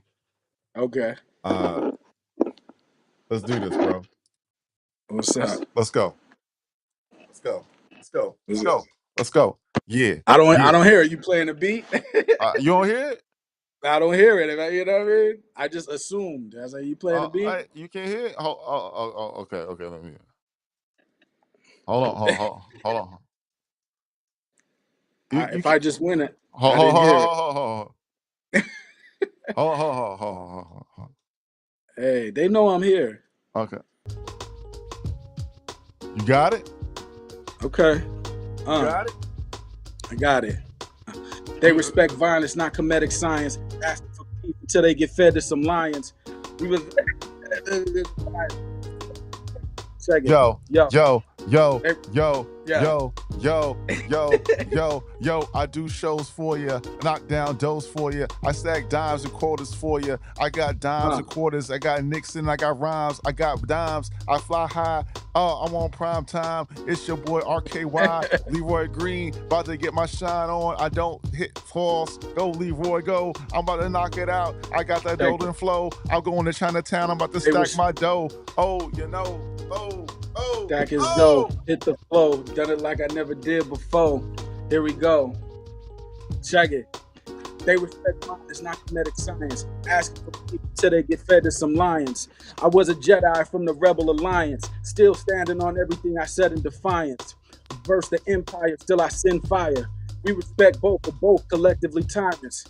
Okay, Uh, let's do this, bro. what's up? Let's go. Let's go. Let's go. Let's Is it- go. Let's go. Yeah. I Yeah. don't hear it. You playing the beat? You don't hear it? I don't hear it. You know what I mean? I just assumed. I was like, you playing the beat? You can't hear it? Okay, okay. Let me. Hold on. Hold on. You If can. I just win it, Hold, I hold, didn't hold, hear it. hold, hold, hold. Hey, they know I'm here. Okay. You got it? Okay. You Uh, got it? I got it. They respect violence, not comedic science. Asking for peace until they get fed to some lions. We was check it. Yo, Yo, yo, yo, hey, yo, yeah. yo, yo, yo. I do shows for you, knock down doors for you. I stack dimes and quarters for you. I got dimes Huh. and quarters. I got Nixon. I got rhymes. I got dimes. I fly high. Oh, I'm on prime time. It's your boy RKY, Leroy Green, about to get my shine on. I don't hit false. Go, Leroy, go. I'm about to knock it out. I got that Check golden it. flow. I'm going to Chinatown. I'm about to They stack res- my dough. Oh, Stack his dough, oh. hit the flow. Done it like I never did before. Here we go. Check it. They respect violence, not kinetic science. Asking for people till they get fed to some lions. I was a Jedi from the Rebel Alliance, still standing on everything I said in defiance. Verse the Empire, still I send fire. We respect both, but both collectively tyrants.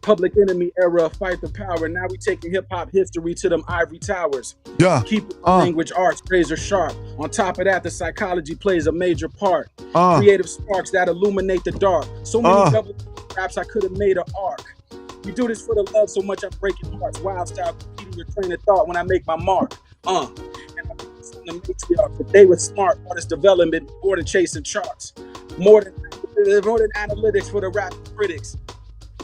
Public enemy era, fight the power. Now we taking hip hop history to them ivory towers. Yeah. Keep language arts razor sharp. On top of that, the psychology plays a major part. Uh. Creative sparks that illuminate the dark. So many Uh. double raps I could have made an arc. We do this for the love so much I'm breaking hearts. Wild style completing your train of thought when I make my mark. And I'm from the matriarch, but they were smart. Artist development, more than chasing charts. More than analytics for the rap critics.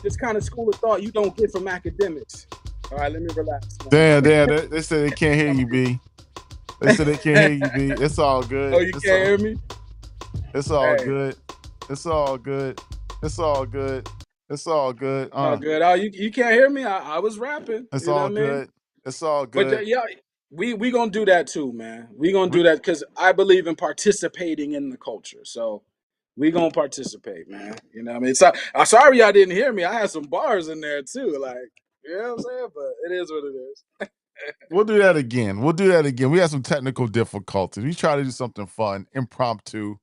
This kind of school of thought you don't get from academics. All right, let me relax. Damn. They said they can't hear you, B. They said they can't hear you, B. It's all good. Oh, you can't hear me? It's all Hey. good. It's all good. It's all good. It's all good. All good. Oh, you can't hear me? I was rapping. It's You know all what I mean? good. It's all But good. yeah, we gonna do that too, man. We gonna We, do that because I believe in participating in the culture. So we gonna participate, man. You know what I mean? So I'm sorry y'all didn't hear me. I had some bars in there too. Like, you know what I'm saying? But it is what it is. we'll do that again. We'll do that again. We had some technical difficulties. We try to do something fun, impromptu.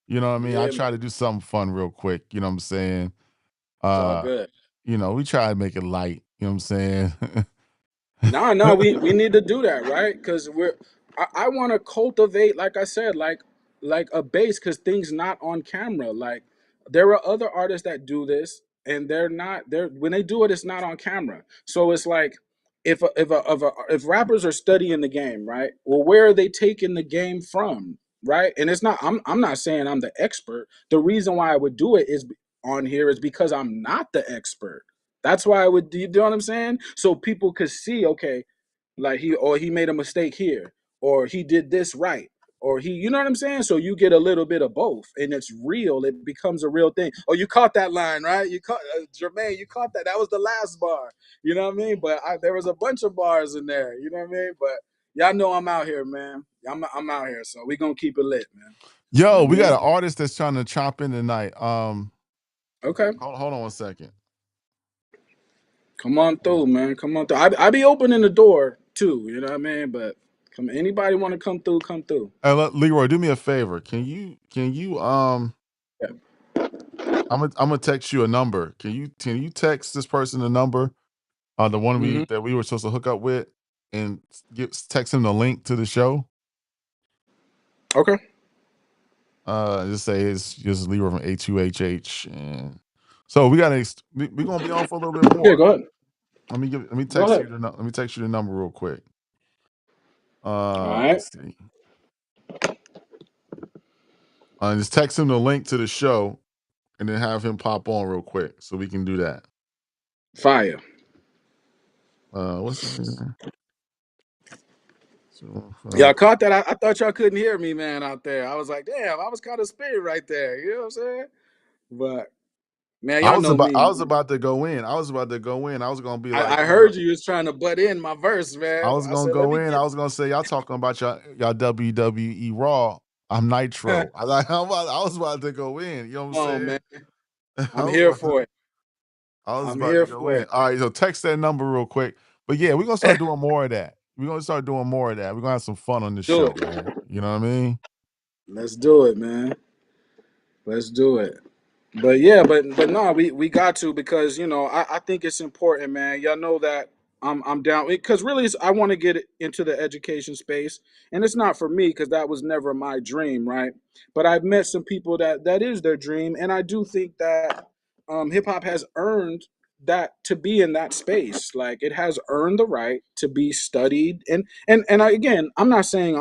You know what I mean? I Yeah, try man. to do something fun real quick. You know what I'm saying? It's all Uh, good. we try to make it light. You know what I'm saying? No, we need to do that, right? Because I want to cultivate, like I said, like a base, because things not on camera. Like there are other artists that do this, and they're when they do it, it's not on camera. So it's like if rappers are studying the game, right? Well, where are they taking the game from, right? And it's not. I'm not saying I'm the expert. The reason why I would do it is on here is because I'm not the expert. That's why I would. You know what I'm saying? So people could see, okay, like he made a mistake here, or he did this right, or you know what I'm saying? So you get a little bit of both, and it's real. It becomes a real thing. Oh, you caught that line, right? You caught Jermaine. You caught that. That was the last bar. You know what I mean? But there was a bunch of bars in there. You know what I mean? But y'all know I'm out here, man. I'm out here, so we gonna keep it lit, man. You Yo, know what we I got mean? an artist that's trying to chop in tonight. Okay. Hold on one second. Come on through, man. Come on through. I be opening the door too. You know what I mean? But come, anybody want to come through? Come through. Leroy, do me a favor. Can you Yeah. I'm gonna text you a number. Can you text this person a number? The one Hmm. we were supposed to hook up with, and text him the link to the show. Okay. Just say it's just Leroy from A2HH, and so we gonna be on for a little bit Yeah. more. Go ahead. Let me Go text ahead. you let me text you the number real quick. All right. Let's see. Just text him the link to the show, and then have him pop on real quick so we can do that. Fire. What's his name? So, Y'all caught that? I thought y'all couldn't hear me, man, out there. I was like, damn, I was kind of spitting right there. You know what I'm saying? But man, y'all know me, I was man. about to go in. I was about to go in. I was gonna be like, I heard you was trying to butt in my verse, I man. was I gonna said, let go me in. I was gonna say y'all talking about y'all WWE Raw. I'm get. Nitro. I was about to go in. You know what I'm Come on, saying? man. I I'm was here about to, for it. I was I'm about to here go for in. it. All right, so text that number real quick. But yeah, we're gonna start doing more of that. We're gonna start doing more of that. We're gonna have some fun on this Do show, it. man. You know what I mean? Let's do it, man. Let's do it. But yeah, but no, we got to, because I think it's important, man. Y'all know that I'm down, because really I want to get into the education space, and it's not for me because that was never my dream, right? But I've met some people that is their dream, and I do think that hip hop has earned that, to be in that space. Like, it has earned the right to be studied, and again, I'm not saying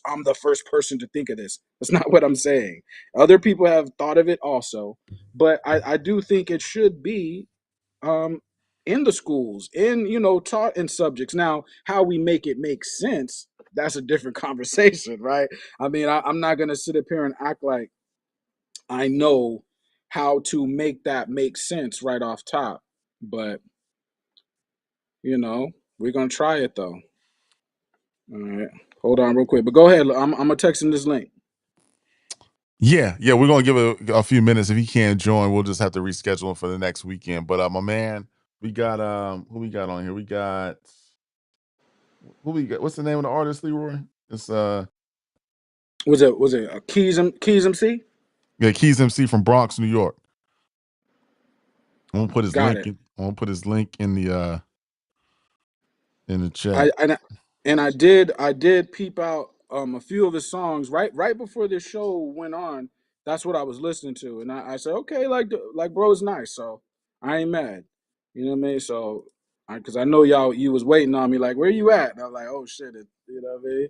I'm the first person to think of this. That's not what I'm saying. Other people have thought of it also, but I do think it should be um, in the schools, taught in subjects. Now, how we make it make sense, that's a different conversation, right? I mean, I'm not gonna sit up here and act like I know how to make that make sense right off top, but we're gonna try it though. All right, hold on real quick, but go ahead. I'm gonna text him this link. Yeah, we're gonna give it a few minutes. If he can't join, we'll just have to reschedule him for the next weekend. But my man, we got who we got on here? We got who we got? What's the name of the artist, Leroy? It's Was it a Keys MC? yeah, Keys MC from Bronx, New York. I'm gonna put his Got link it. in. I'm gonna put his link in the I chat. and I did peep out a few of his songs right before this show went on. That's what I was listening to, and I said, okay, like bro's nice, so I ain't mad. You know what I mean? So, because I know you was waiting on me, like, where you at? And I was like, oh shit, you know what I mean?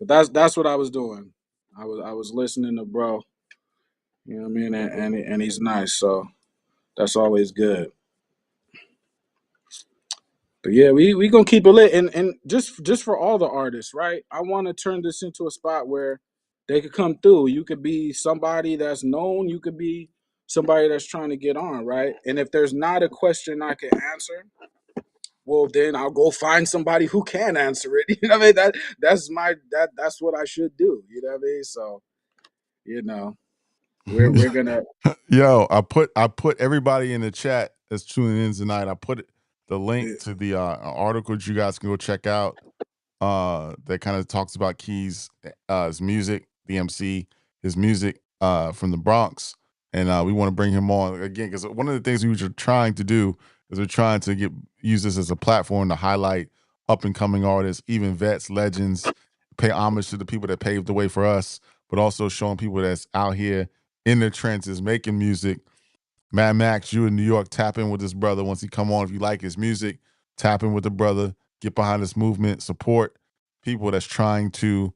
But that's what I was doing. I was listening to bro. You know what I mean? And he's nice, so that's always good. But yeah, we gonna keep it lit, and just for all the artists, right? I want to turn this into a spot where they could come through. You could be somebody that's known. You could be somebody that's trying to get on, right? And if there's not a question I can answer, well then I'll go find somebody who can answer it. You know what I mean? That's what I should do. You know what I mean? So, you know, we're gonna Yo, I put everybody in the chat that's tuning in tonight. I put the link to the article that you guys can go check out. That kind of talks about Keys, his music, the MC, his music, from the Bronx, and we want to bring him on again because one of the things we were trying to do is we're trying to use this as a platform to highlight up and coming artists, even vets, legends, pay homage to the people that paved the way for us, but also showing people that's out here in the trenches making music. Mad Max, you in New York, tap in with this brother once he come on. If you like his music, tap in with the brother, get behind this movement, support people that's trying to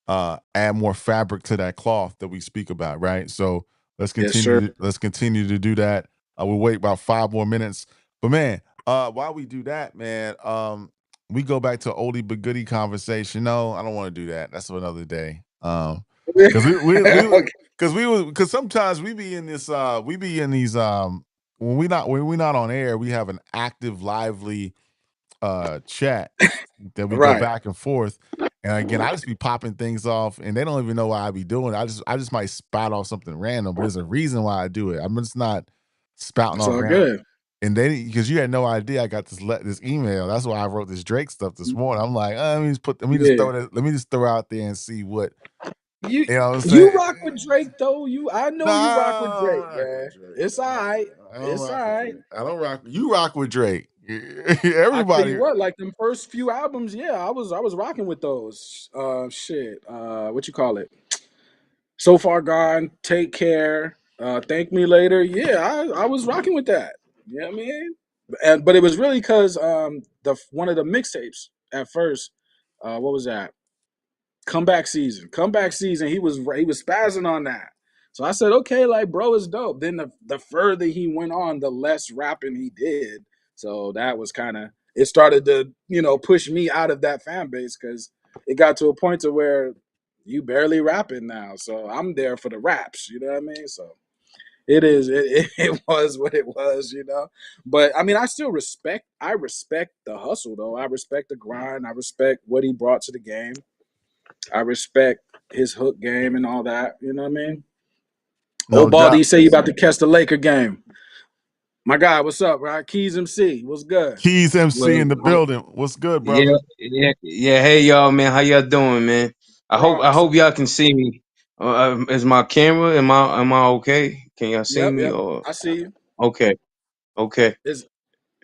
add more fabric to that cloth that we speak about, right? So yes, sir. let's continue to do that. We'll wait about 5 more minutes. But man, while we do that, man, we go back to oldie but goodie conversation. No, I don't want to do that. That's for another day. Because Okay. because sometimes we be in these when we not on air, we have an active, lively chat that we go Right. back and forth. And again, I just be popping things off, and they don't even know why I be doing it. I just might spout off something random, but there's a reason why I do it. I'm just not spouting It's off all random. good. And they because you had no idea I got this email. That's why I wrote this Drake stuff this morning. I'm like, Yeah. let me just throw out there and see what You you know what I'm saying. you rock with Drake though. I know you rock with Nah, I Drake, don't rock with man. Drake. It's all right. I don't It's all rock with right. Drake. I don't rock. You rock with Drake. I tell you Everybody. what, like them first few albums, yeah, I was rocking with those. Shit. What you call it? So Far Gone, Take Care, Thank Me Later. Yeah, I was rocking with that. You know what I mean? But it was really because the one of the mixtapes at first. What was that? Comeback season. He was spazzing on that. So I said, okay, like bro is dope. Then the further he went on, the less rapping he did. So that was kind of it started to push me out of that fan base because it got to a point to where you barely rapping now. So I'm there for the raps. You know what I mean? So it was what it was. But I mean, I respect the hustle though. I respect the grind. I respect what he brought to the game. I respect his hook game and all that. You know what I mean? No Old Baldy, doubt. say you about to catch the Laker game. My guy, what's up, right? Keys MC, what's good? Keys Well, MC in the building. What's good, yeah, brother? yeah. Hey, y'all, man. How y'all doing, man? I Bronx. hope y'all can see me. Is my camera? Am I okay? Can y'all see Yep, me? yep. Or I see you. okay, okay. It's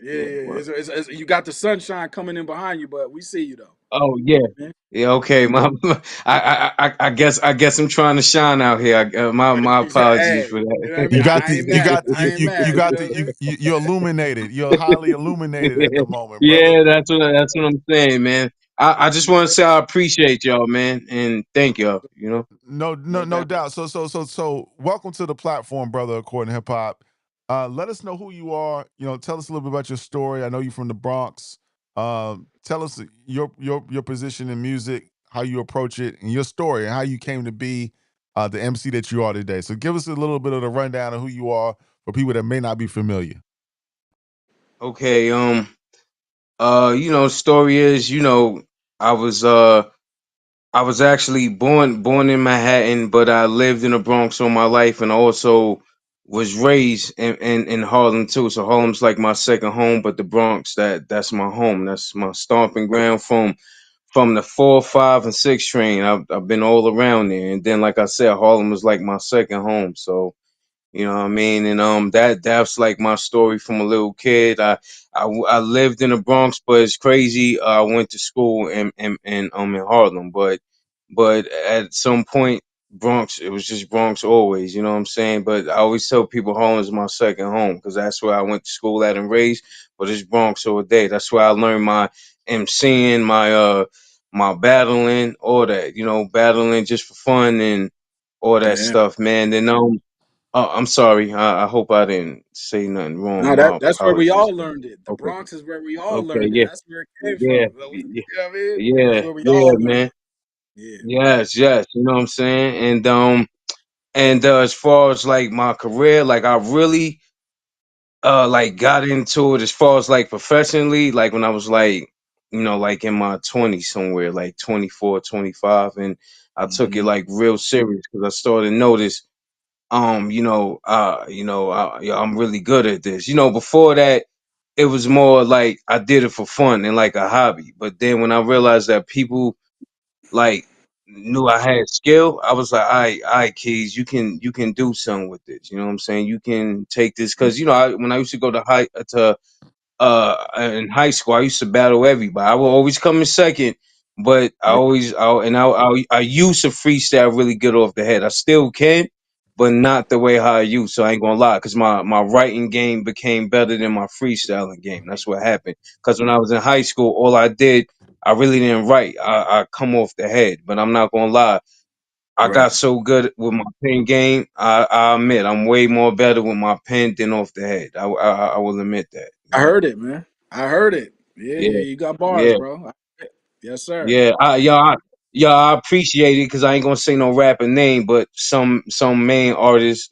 yeah, Yeah, yeah. well, You got the sunshine coming in behind you, but we see you though. oh yeah, Man. yeah. Okay, my I guess I'm trying to shine out here. My apologies Hey, for you know what I that. mean? You got I the ain't mad. I ain't you mad. You got know the what I mean? you're illuminated. You're highly illuminated at the moment, brother. Yeah, that's what I'm saying, man. I just want to say I appreciate y'all, man, and thank y'all. No No doubt. doubt. So welcome to the platform, brother, according to hip hop. Let us know who you are. Tell us a little bit about your story. I know you're from the Bronx. Tell us your position in music, how you approach it, and your story, and how you came to be the MC that you are today. So give us a little bit of the rundown of who you are for people that may not be familiar. Okay, story is, I was I was actually born in Manhattan, but I lived in the Bronx all my life, and also was raised in Harlem too. So Harlem's like my second home, but the Bronx that's my home. That's my stomping ground from the 4, 5, and 6 train. I've been all around there, and then like I said, Harlem was like my second home. So you know what I mean? And that's like my story from a little kid. I lived in the Bronx, but it's crazy. I went to school in Harlem, but at some point Bronx, it was just Bronx always. You know what I'm saying? But I always tell people Harlem is my second home because that's where I went to school at and raised. But it's Bronx all day. That's where I learned my MCing, my battling, all that. Battling just for fun and all that Yeah. stuff, man. Then Oh, I'm sorry. I hope I didn't say nothing wrong. No, My that's where we apologies. all learned it. The Okay. Bronx is where we all Okay. learned it. Yeah. That's where it came Yeah. from. So Yeah. you know what I mean? That's Yeah. where we Yeah, all learned man. it. Yeah. Yes. Yes. You know what I'm saying? And And as far as like my career, like I really like got into it as far as like professionally, like when I was like, like in my 20s somewhere, like 24, 25, and I took it Hmm. like real serious because I started to notice yeah, I'm really good at this. Before that it was more like I did it for fun and like a hobby. But then when I realized that people like knew I had skill, I was like, all right, Keys, you can do something with this. You know what I'm saying? You can take this because when I used to go to in high school, I used to battle everybody. I would always come in second, but I used to freestyle really good off the head. I still can, but not the way how I used. So I ain't gonna lie, because my writing game became better than my freestyling game. That's what happened. Because when I was in high school, all I did, I really didn't write. I come off the head, but I'm not gonna lie. I Right. got so good with my pen game. I admit I'm way more better with my pen than off the head. I will admit that. I heard it, man. I heard it. Yeah, yeah. Yeah, You got bars, yeah, bro. Yes, sir. yeah. I appreciate it because I ain't gonna say no rapper name, but some main artist,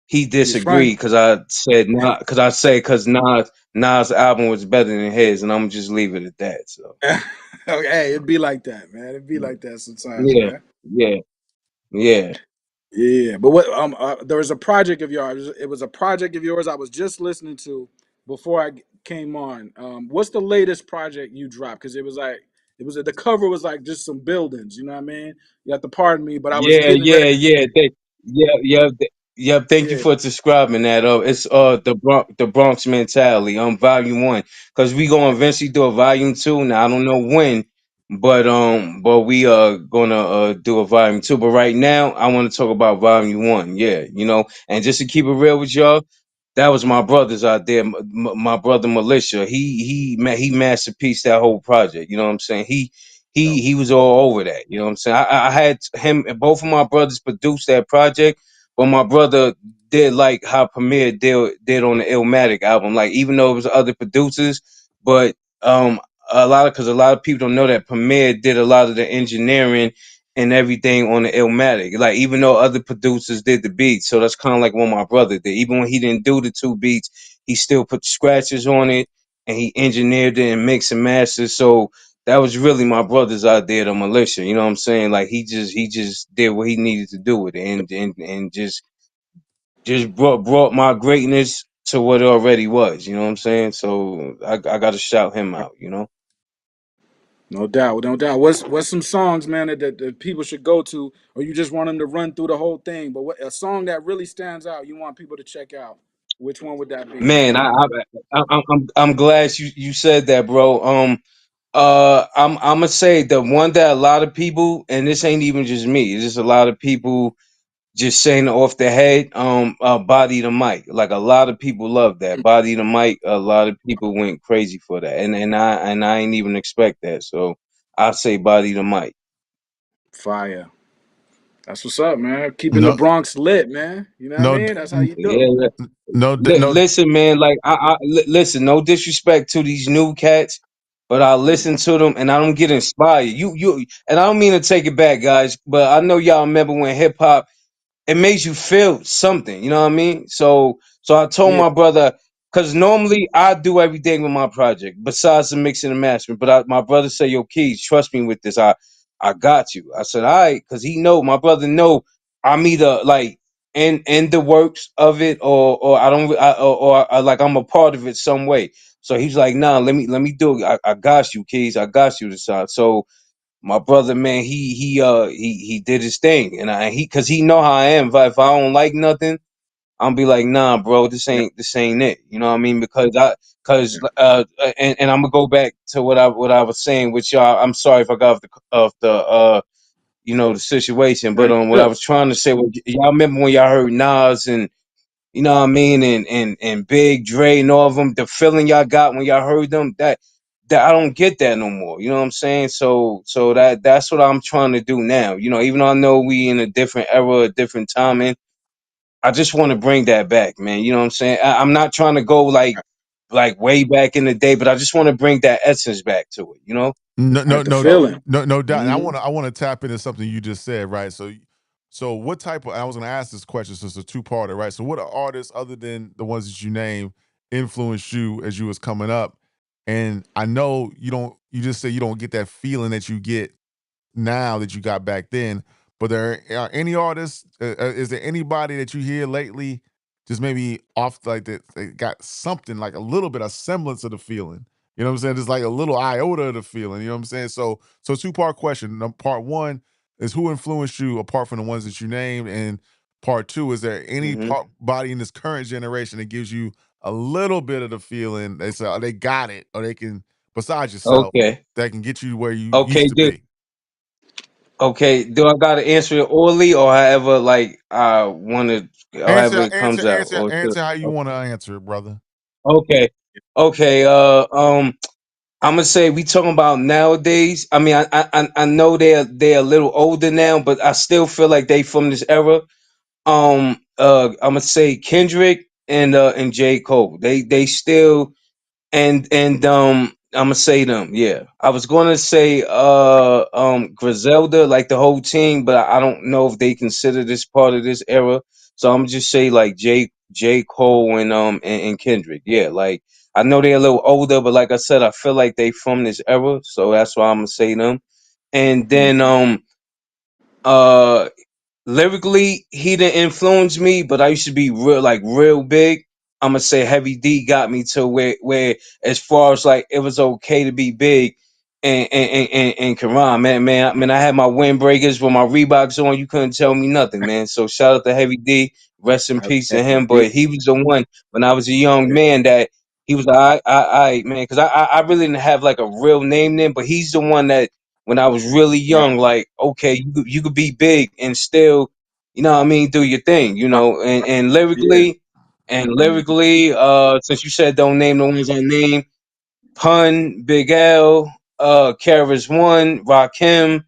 he He was front. disagreed because I said not because I say because Nas album was better than his, and I'm just leave it at that. So Okay, hey, it'd be like that, man. It'd be like that sometimes, yeah, man. yeah, yeah. Yeah, but what there was a project of yours. It was a project of yours I was just listening to before came on. What's the latest project you dropped? Because it was the cover was like just some buildings. You know what I mean? You have to pardon me, but I was Yeah, getting ready. yeah, yeah. Yeah. Thank you Yeah, for describing that. It's the Bronx mentality. Volume one, because we gonna eventually do a volume two. Now I don't know when, but we gonna do a volume two. But right now, I want to talk about volume one. Yeah, and just to keep it real with y'all, that was my brothers out there. My brother Militia. He masterpieced that whole project. You know what I'm saying? dope. He was all over that. You know what I'm saying? I had him and both of my brothers produce that project, but my brother did like how Premier did on the Illmatic album. Like even though it was other producers, but a lot of people don't know that Premier did a lot of the engineering and everything on the Illmatic. Like even though other producers did the beats, so that's kind of like what my brother did. Even when he didn't do the two beats, he still put scratches on it and he engineered it and mixed and mastered. So that was really my brother's idea, the Militia. You know what I'm saying? Like he just did what he needed to do with it, and just brought my greatness to what it already was. You know what I'm saying? So I got to shout him out. You know. No doubt, no doubt. What's some songs, man, that people should go to, or you just want them to run through the whole thing? But what a song that really stands out, you want people to check out? Which one would that be? Man, I'm glad you said that, bro. I'm gonna say the one that a lot of people, and this ain't even just me, it's just a lot of people just saying it off the head. Body the mic, like a lot of people love that. Body the mic, a lot of people went crazy for that, and I ain't even expect that. So I say body the mic. Fire. That's what's up, man. Keeping the No, Bronx lit, man. You know what I no, mean? That's how you do. Yeah, no. listen, man. Like listen. No disrespect to these new cats, but I listen to them and I don't get inspired. And I don't mean to take it back, guys, but I know y'all remember when hip hop, it makes you feel something. You know what I mean? So I told Yeah. my brother, because normally I do everything with my project besides the mixing and mastering. But my brother said, "Yo, Keys, trust me with this. I got you." I said, "All right," because my brother know I'm either like in the works of it, or I don't, like I'm a part of it some way. So he's like, "Nah, let me do it. I got you, Keys. I got you this side." So my brother, man, he did his thing, and he know how I am. If I don't like nothing, I'm be like, nah, bro, Yeah. this ain't it. You know what I mean? Because Yeah. and I'm gonna go back to what I was saying with y'all. I'm sorry if I got off the the situation, Nah, but you what I good. was trying to say was, y'all remember when y'all heard Nas and you know what I mean, and Big Dre and all of them, the feeling y'all got when y'all heard them, that I don't get that no more. You know what I'm saying? So that's what I'm trying to do now. Even though I know we in a different era, a different timing, I just want to bring that back, man. You know what I'm saying? I'm not trying to go like way back in the day, but I just want to bring that essence back to it. You know? No, I no, like the no, feeling. no doubt. And Hmm. I want to tap into something you just said, right? So So what type of I was gonna ask this question since it's a two-parter, right? So what artists other than the ones that you name influenced you as you was coming up? And I know you just say you don't get that feeling that you get now that you got back then. But there are any artists? Is there anybody that you hear lately, just maybe off like that, they got something like a little bit of semblance of the feeling? You know what I'm saying? Just like a little iota of the feeling. You know what I'm saying? So two-part question. Part one is who influenced you apart from the ones that you named, and part two is there any Hmm. body in this current generation that gives you a little bit of the feeling they say, oh, they got it, or they can besides yourself Okay. that can get you where you Okay. used to be. Okay. Do I gotta answer it orally or however like I want to, however Answer, it answer, comes out? answer, Or answer how you want to answer it, brother. okay. Okay. I'm gonna say we talking about nowadays. I mean, I know they're a little older now, but I still feel like they from this era. I'm gonna say Kendrick and J Cole. They still and I'm gonna say them. Yeah, I was gonna say Griselda, like the whole team, but I don't know if they consider this part of this era. So I'm just say like J Cole and Kendrick. Yeah, like I know they're a little older, but like I said, I feel like they from this era, so that's why I'm gonna say them. And then uh lyrically, he didn't influence me, but I used to be real big. I'm gonna say Heavy D got me to where as far as like it was okay to be big and Karan, man, I had my windbreakers with my Reeboks on. You couldn't tell me nothing, man. So shout out to Heavy D, rest in peace to Heavy him. D. But he was the one when I was a young Yeah. man that he was like, man, because I really didn't have like a real name then, but he's the one that when I was really Right. young, like, okay, you could be big and still, you know what I mean, do your thing, you Right. know, Right. Yeah. and Mhm. lyrically, since you said don't name the ones I name, Pun, Big L, Karis One, Rakim,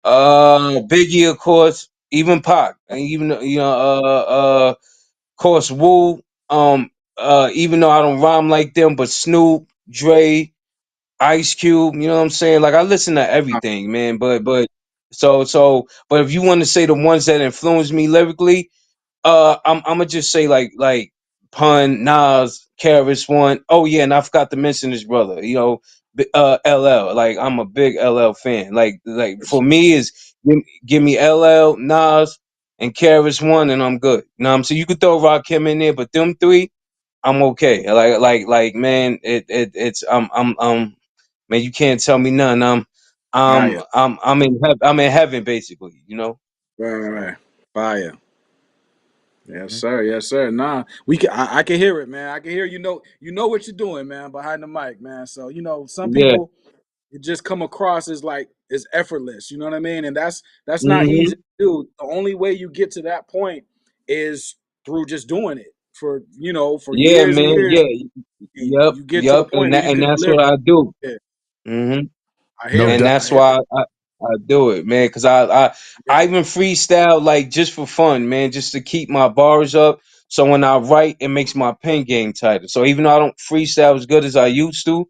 Biggie, of course, even Pac, and even of course Wu, even though I don't rhyme like them, but Snoop, Dre, Ice Cube, you know what I'm saying? Like I listen to everything, man. But but if you want to say the ones that influenced me lyrically, I'm gonna just say like Pun, Nas, Karis One. Oh yeah, and I forgot to mention his brother. You know, LL. Like I'm a big LL fan. Like For for sure. me is give me LL, Nas, and Karis One, and I'm good. You know what I'm saying? You could throw Rakim in there, but them three, I'm okay. Like man, it's man, you can't tell me none. Fire. I'm in heaven basically. You know. Right. Right. Right. Fire. Yes, Yeah. sir. Yes, sir. Nah, we can. I can hear it, man. I can hear You know what you're doing, man, behind the mic, man. So some Yeah. people it just come across as like it's effortless. You know what I mean? And that's not Hmm. easy to do. The only way you get to that point is through just doing it for for Yeah, years and man. years. Yeah. Yep. You get to the Yep. point where you And can that's deliver. what I do. Yeah, Hmm. I No hear And it. doubt. I that's hear why it. I do it, man. Cause Yeah. I even freestyle like just for fun, man, just to keep my bars up. So when I write, it makes my pen game tighter. So even though I don't freestyle as good as I used to,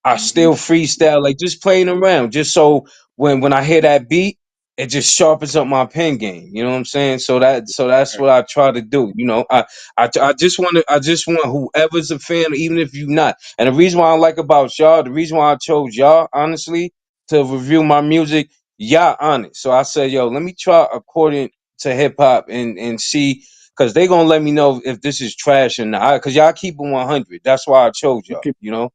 I Hmm. still freestyle, like just playing around, just so when I hear that beat, it just sharpens up my pen game. You know what I'm saying? So that's what I try to do. You know, I just want to, I just want whoever's a fan, even if you not. And the reason why I like about y'all, the reason why I chose y'all, honestly, to review my music, y'all honest. So I said, yo, let me try according to hip hop and see. Cause they gonna let me know if this is trash or not. Cause y'all keep it 100. That's why I chose We y'all. can You know.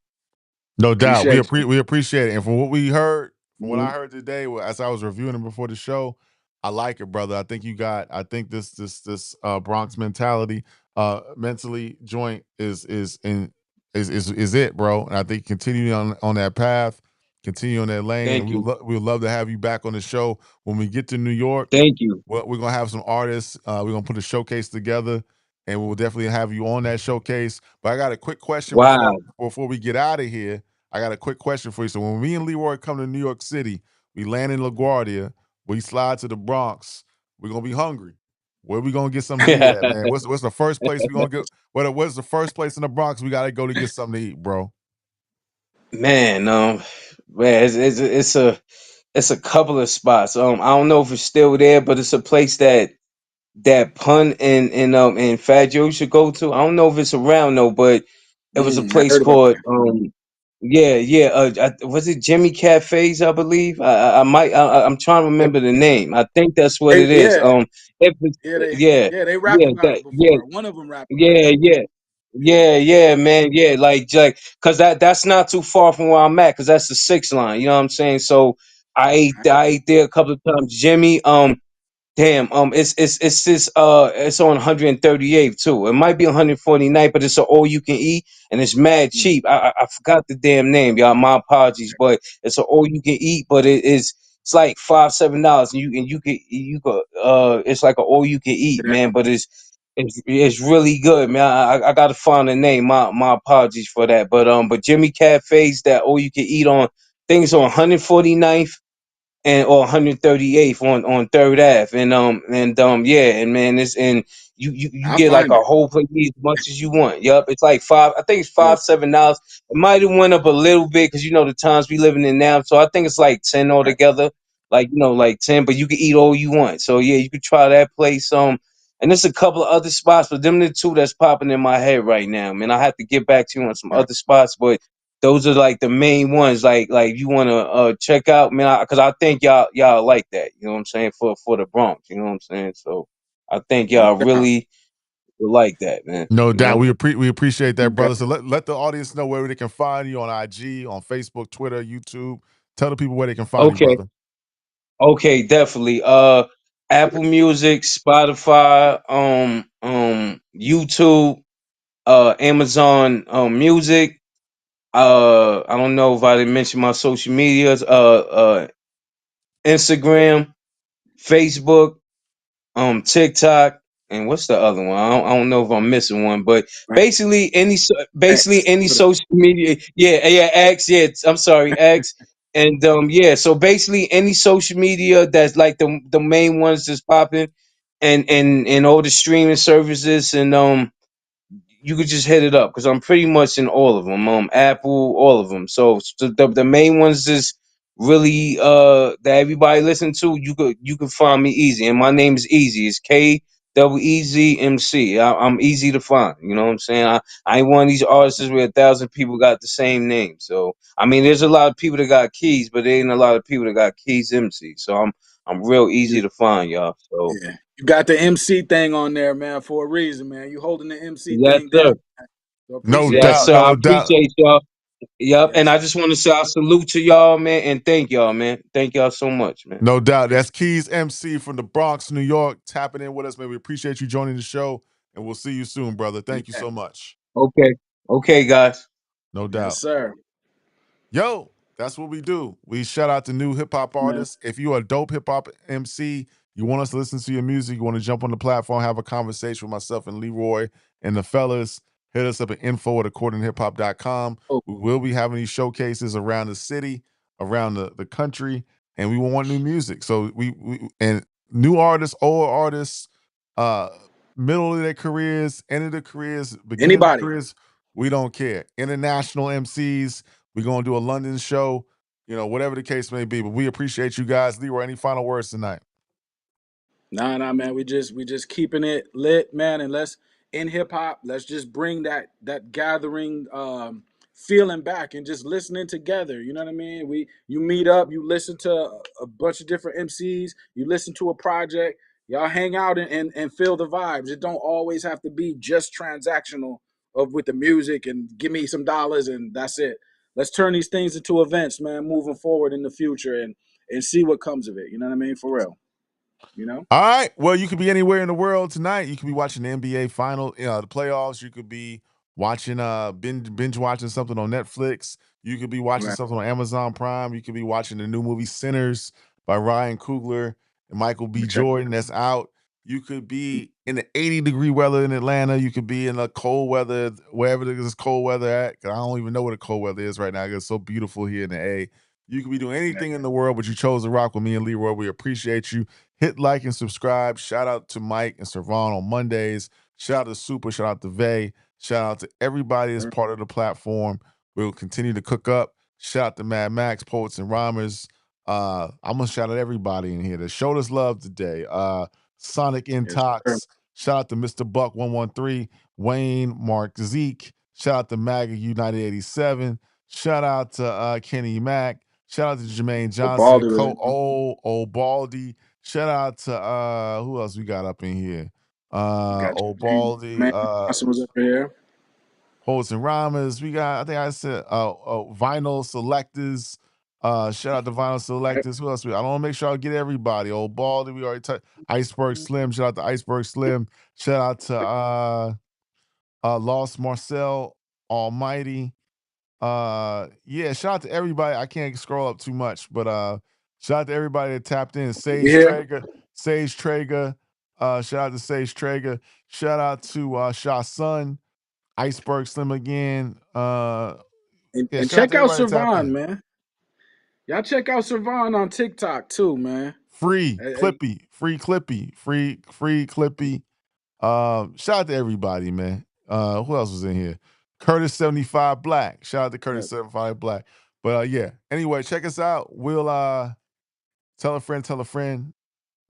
No doubt. appreciate you. We appreciate it. And from what we heard, from what I Mhm. heard today, as I was reviewing it before the show, I like it, brother. I think this Bronx mentality, mentally joint is it, bro. And I think continue on that path, continue on that lane, and Thank you. we would love to have you back on the show when we get to New York. Thank you. We're gonna have some artists. We're gonna put a showcase together, and we'll definitely have you on that showcase. But I got a quick question Wow. before we get out of here. I got a quick question for you. So when me and Leroy come to New York City, we land in LaGuardia, we slide to the Bronx, we're gonna be hungry. Where we gonna get something to eat at, man? What's the first place we gonna get? What's the first place in the Bronx we gotta go to get something to eat, bro? Man, man, it's a it's a couple of spots. I don't know if it's still there, but it's a place that Pun and Fat Joe used to go to. I don't know if it's around though, but it was a I place heard about called that. yeah. Was it Jimmy Cafes? I believe. I might. I'm trying to They, remember the name. I think that's what it is. yeah, It was, yeah, they rapped yeah, about it yeah, before. One of them rapped about yeah, yeah. it. Yeah, man, yeah, like, cause that's not too far from where I'm at, cause that's the 6 line, you know what I'm saying? So I ate there a couple of times. Jimmy, damn, it's this it's on 138th too. It might be 149th, but it's an all you can eat and it's mad Mm, cheap. I forgot the damn name, y'all. My apologies, but it's an all you can eat, but it's like $5-7 and you can it's like an all you can eat, yeah, man. But it's really good, man. I gotta find the name. My apologies for that, but Jimmy Cafes that all you can eat on things on 149th and or 138th on Third Ave, and yeah, and man, it's and you I'll get like find a it. whole plate as much as you want. Yup, it's like five. I think it's Yeah, $5-7. It might have went up a little bit because you know the times we living in now. So I think it's like 10 right. altogether. Like like 10, but you can eat all you want. So yeah, you could try that place. And there's a couple of other spots, but them the two that's popping in my head right now. Man, I have to get back to you on some Right. other spots, but those are like the main ones. Like you want to check out, man, because I think y'all like that. You know what I'm saying for the Bronx. You know what I'm saying. So I think No y'all doubt. really will like that, man. No You doubt. know. We appreciate that, brother. So Definitely. let the audience know where they can find you on IG, on Facebook, Twitter, YouTube. Tell the people where they can find you, Okay. brother. Okay. Definitely. Apple Music, Spotify, YouTube, Amazon Music. I don't know if I didn't mention my social medias. Instagram, Facebook, TikTok, and what's the other one? I don't know if I'm missing one, but Right. basically X. any social media. Yeah, X. Yeah, I'm sorry, X. And yeah, so basically any social media that's like the main ones that's popping, and all the streaming services, and you could just hit it up because I'm pretty much in all of them. Apple, all of them. So the main ones is really that everybody listen to. You could find me easy, and my name is Easy. It's KEEZMC. I'm easy to find. You know what I'm saying? I ain't one of these artists where 1,000 people got the same name. So I mean, there's a lot of people that got keys, but there ain't a lot of people that got Keys MC. So I'm real easy to find, y'all. So Yeah. You got the MC thing on there, man, for a reason, man. You holding the MC yes, thing sir. down. So No appreciate Yes, you, doubt, sir. man. I no doubt. appreciate y'all. Yep, and Yes. I just want to say I salute to y'all, man, and thank y'all, man. Thank y'all so much, man. No doubt. Appreciate That's Keys MC from the Bronx, New York, tapping in with us, man. We appreciate you joining the show, and we'll see you soon, brother. you. Thank you Yeah. so much. Okay, okay, guys. No Yes, doubt. sir. Yo, that's what we do. We shout out to new hip hop Man. artists. If you are a dope hip hop MC, you want us to listen to your music, you want to jump on the platform, have a conversation with myself and Leroy and the fellas, hit us up at info@accordingtohiphop.com. Oh, We will be having these showcases around the city, around the country, and we want new music. So we and new artists, old artists, uh, middle of their careers, end of their careers, beginning of their anybody. careers, we don't care. International MCs, we're gonna do a London show, whatever the case may be. But we appreciate you guys. Leroy, any final words tonight? Nah, man. We just keeping it lit, man. And let's in hip hop, let's just bring that gathering feeling back and just listening together. You know what I mean? You meet up, you listen to a bunch of different MCs, you listen to a project, y'all hang out and feel the vibes. It don't always have to be just transactional of with the music and give me some dollars and that's it. Let's turn these things into events, man, moving forward in the future and see what comes of it. You know what I mean? For real. You know? All right. Well, you could be anywhere in the world tonight. You could be watching the NBA final, the playoffs. You could be watching binge watching something on Netflix. You could be watching Right. something on Amazon Prime. You could be watching the new movie Sinners by Ryan Coogler and Michael B. Okay. Jordan that's out. You could be in the 80-degree weather in Atlanta. You could be in the cold weather, wherever there's cold weather at. 'Cause I don't even know where the cold weather is right now. It's so beautiful here in the A. You could be doing anything in the world, but you chose to rock with me and Leroy. We appreciate you. Hit like and subscribe. Shout out to Mike and Servon on Mondays. Shout out to Super. Shout out to Vay. Shout out to everybody that's part of the platform. We'll continue to cook up. Shout out to Mad Max, Poets and Rhymers. I'm gonna shout out everybody in here that showed us love today. Sonic Yes, sir. Intox, shout out to Mr. Buck 113, Wayne, Mark Zeke, shout out to MAGA United 87, shout out to Kenny Mack, shout out to Jermaine Oh, Johnson, Baldy was in there. Old Baldy, shout out to who else we got up in here? You got Old Jermaine Baldy, Jermaine Johnson was up here. Poets and Rhymers. We got, I think I said Vinyl Selectors. Shout out to Vinyl Yep. Selectors. Who else? I don't want to make sure I get everybody. Old Baldy, we already touched. Iceberg Slim. Shout out to Iceberg Slim. Shout out to Lost Marcel Almighty. Yeah, shout out to everybody. I can't scroll up too much, but shout out to everybody that tapped in. You here? Sage Traeger. Shout out to Sage Traeger. Shout out to Shah Sun. Iceberg Slim again. Yeah, And shout out check to out everybody that tapped Servon, in. man. Y'all check out Servon on TikTok too, man. Free Hey, Clippy, free Clippy, free Clippy. Shout out to everybody, man. Who else was in here? Curtis 75 Black. Shout out to Curtis 75 Black. But yeah, anyway, check us out. We'll tell a friend, tell a friend.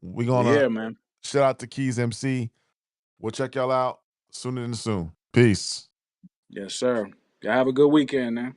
We're we gonna here, man. shout out to Keys MC. We'll check y'all out sooner than soon. Peace. Yes, sir. Y'all have a good weekend, man.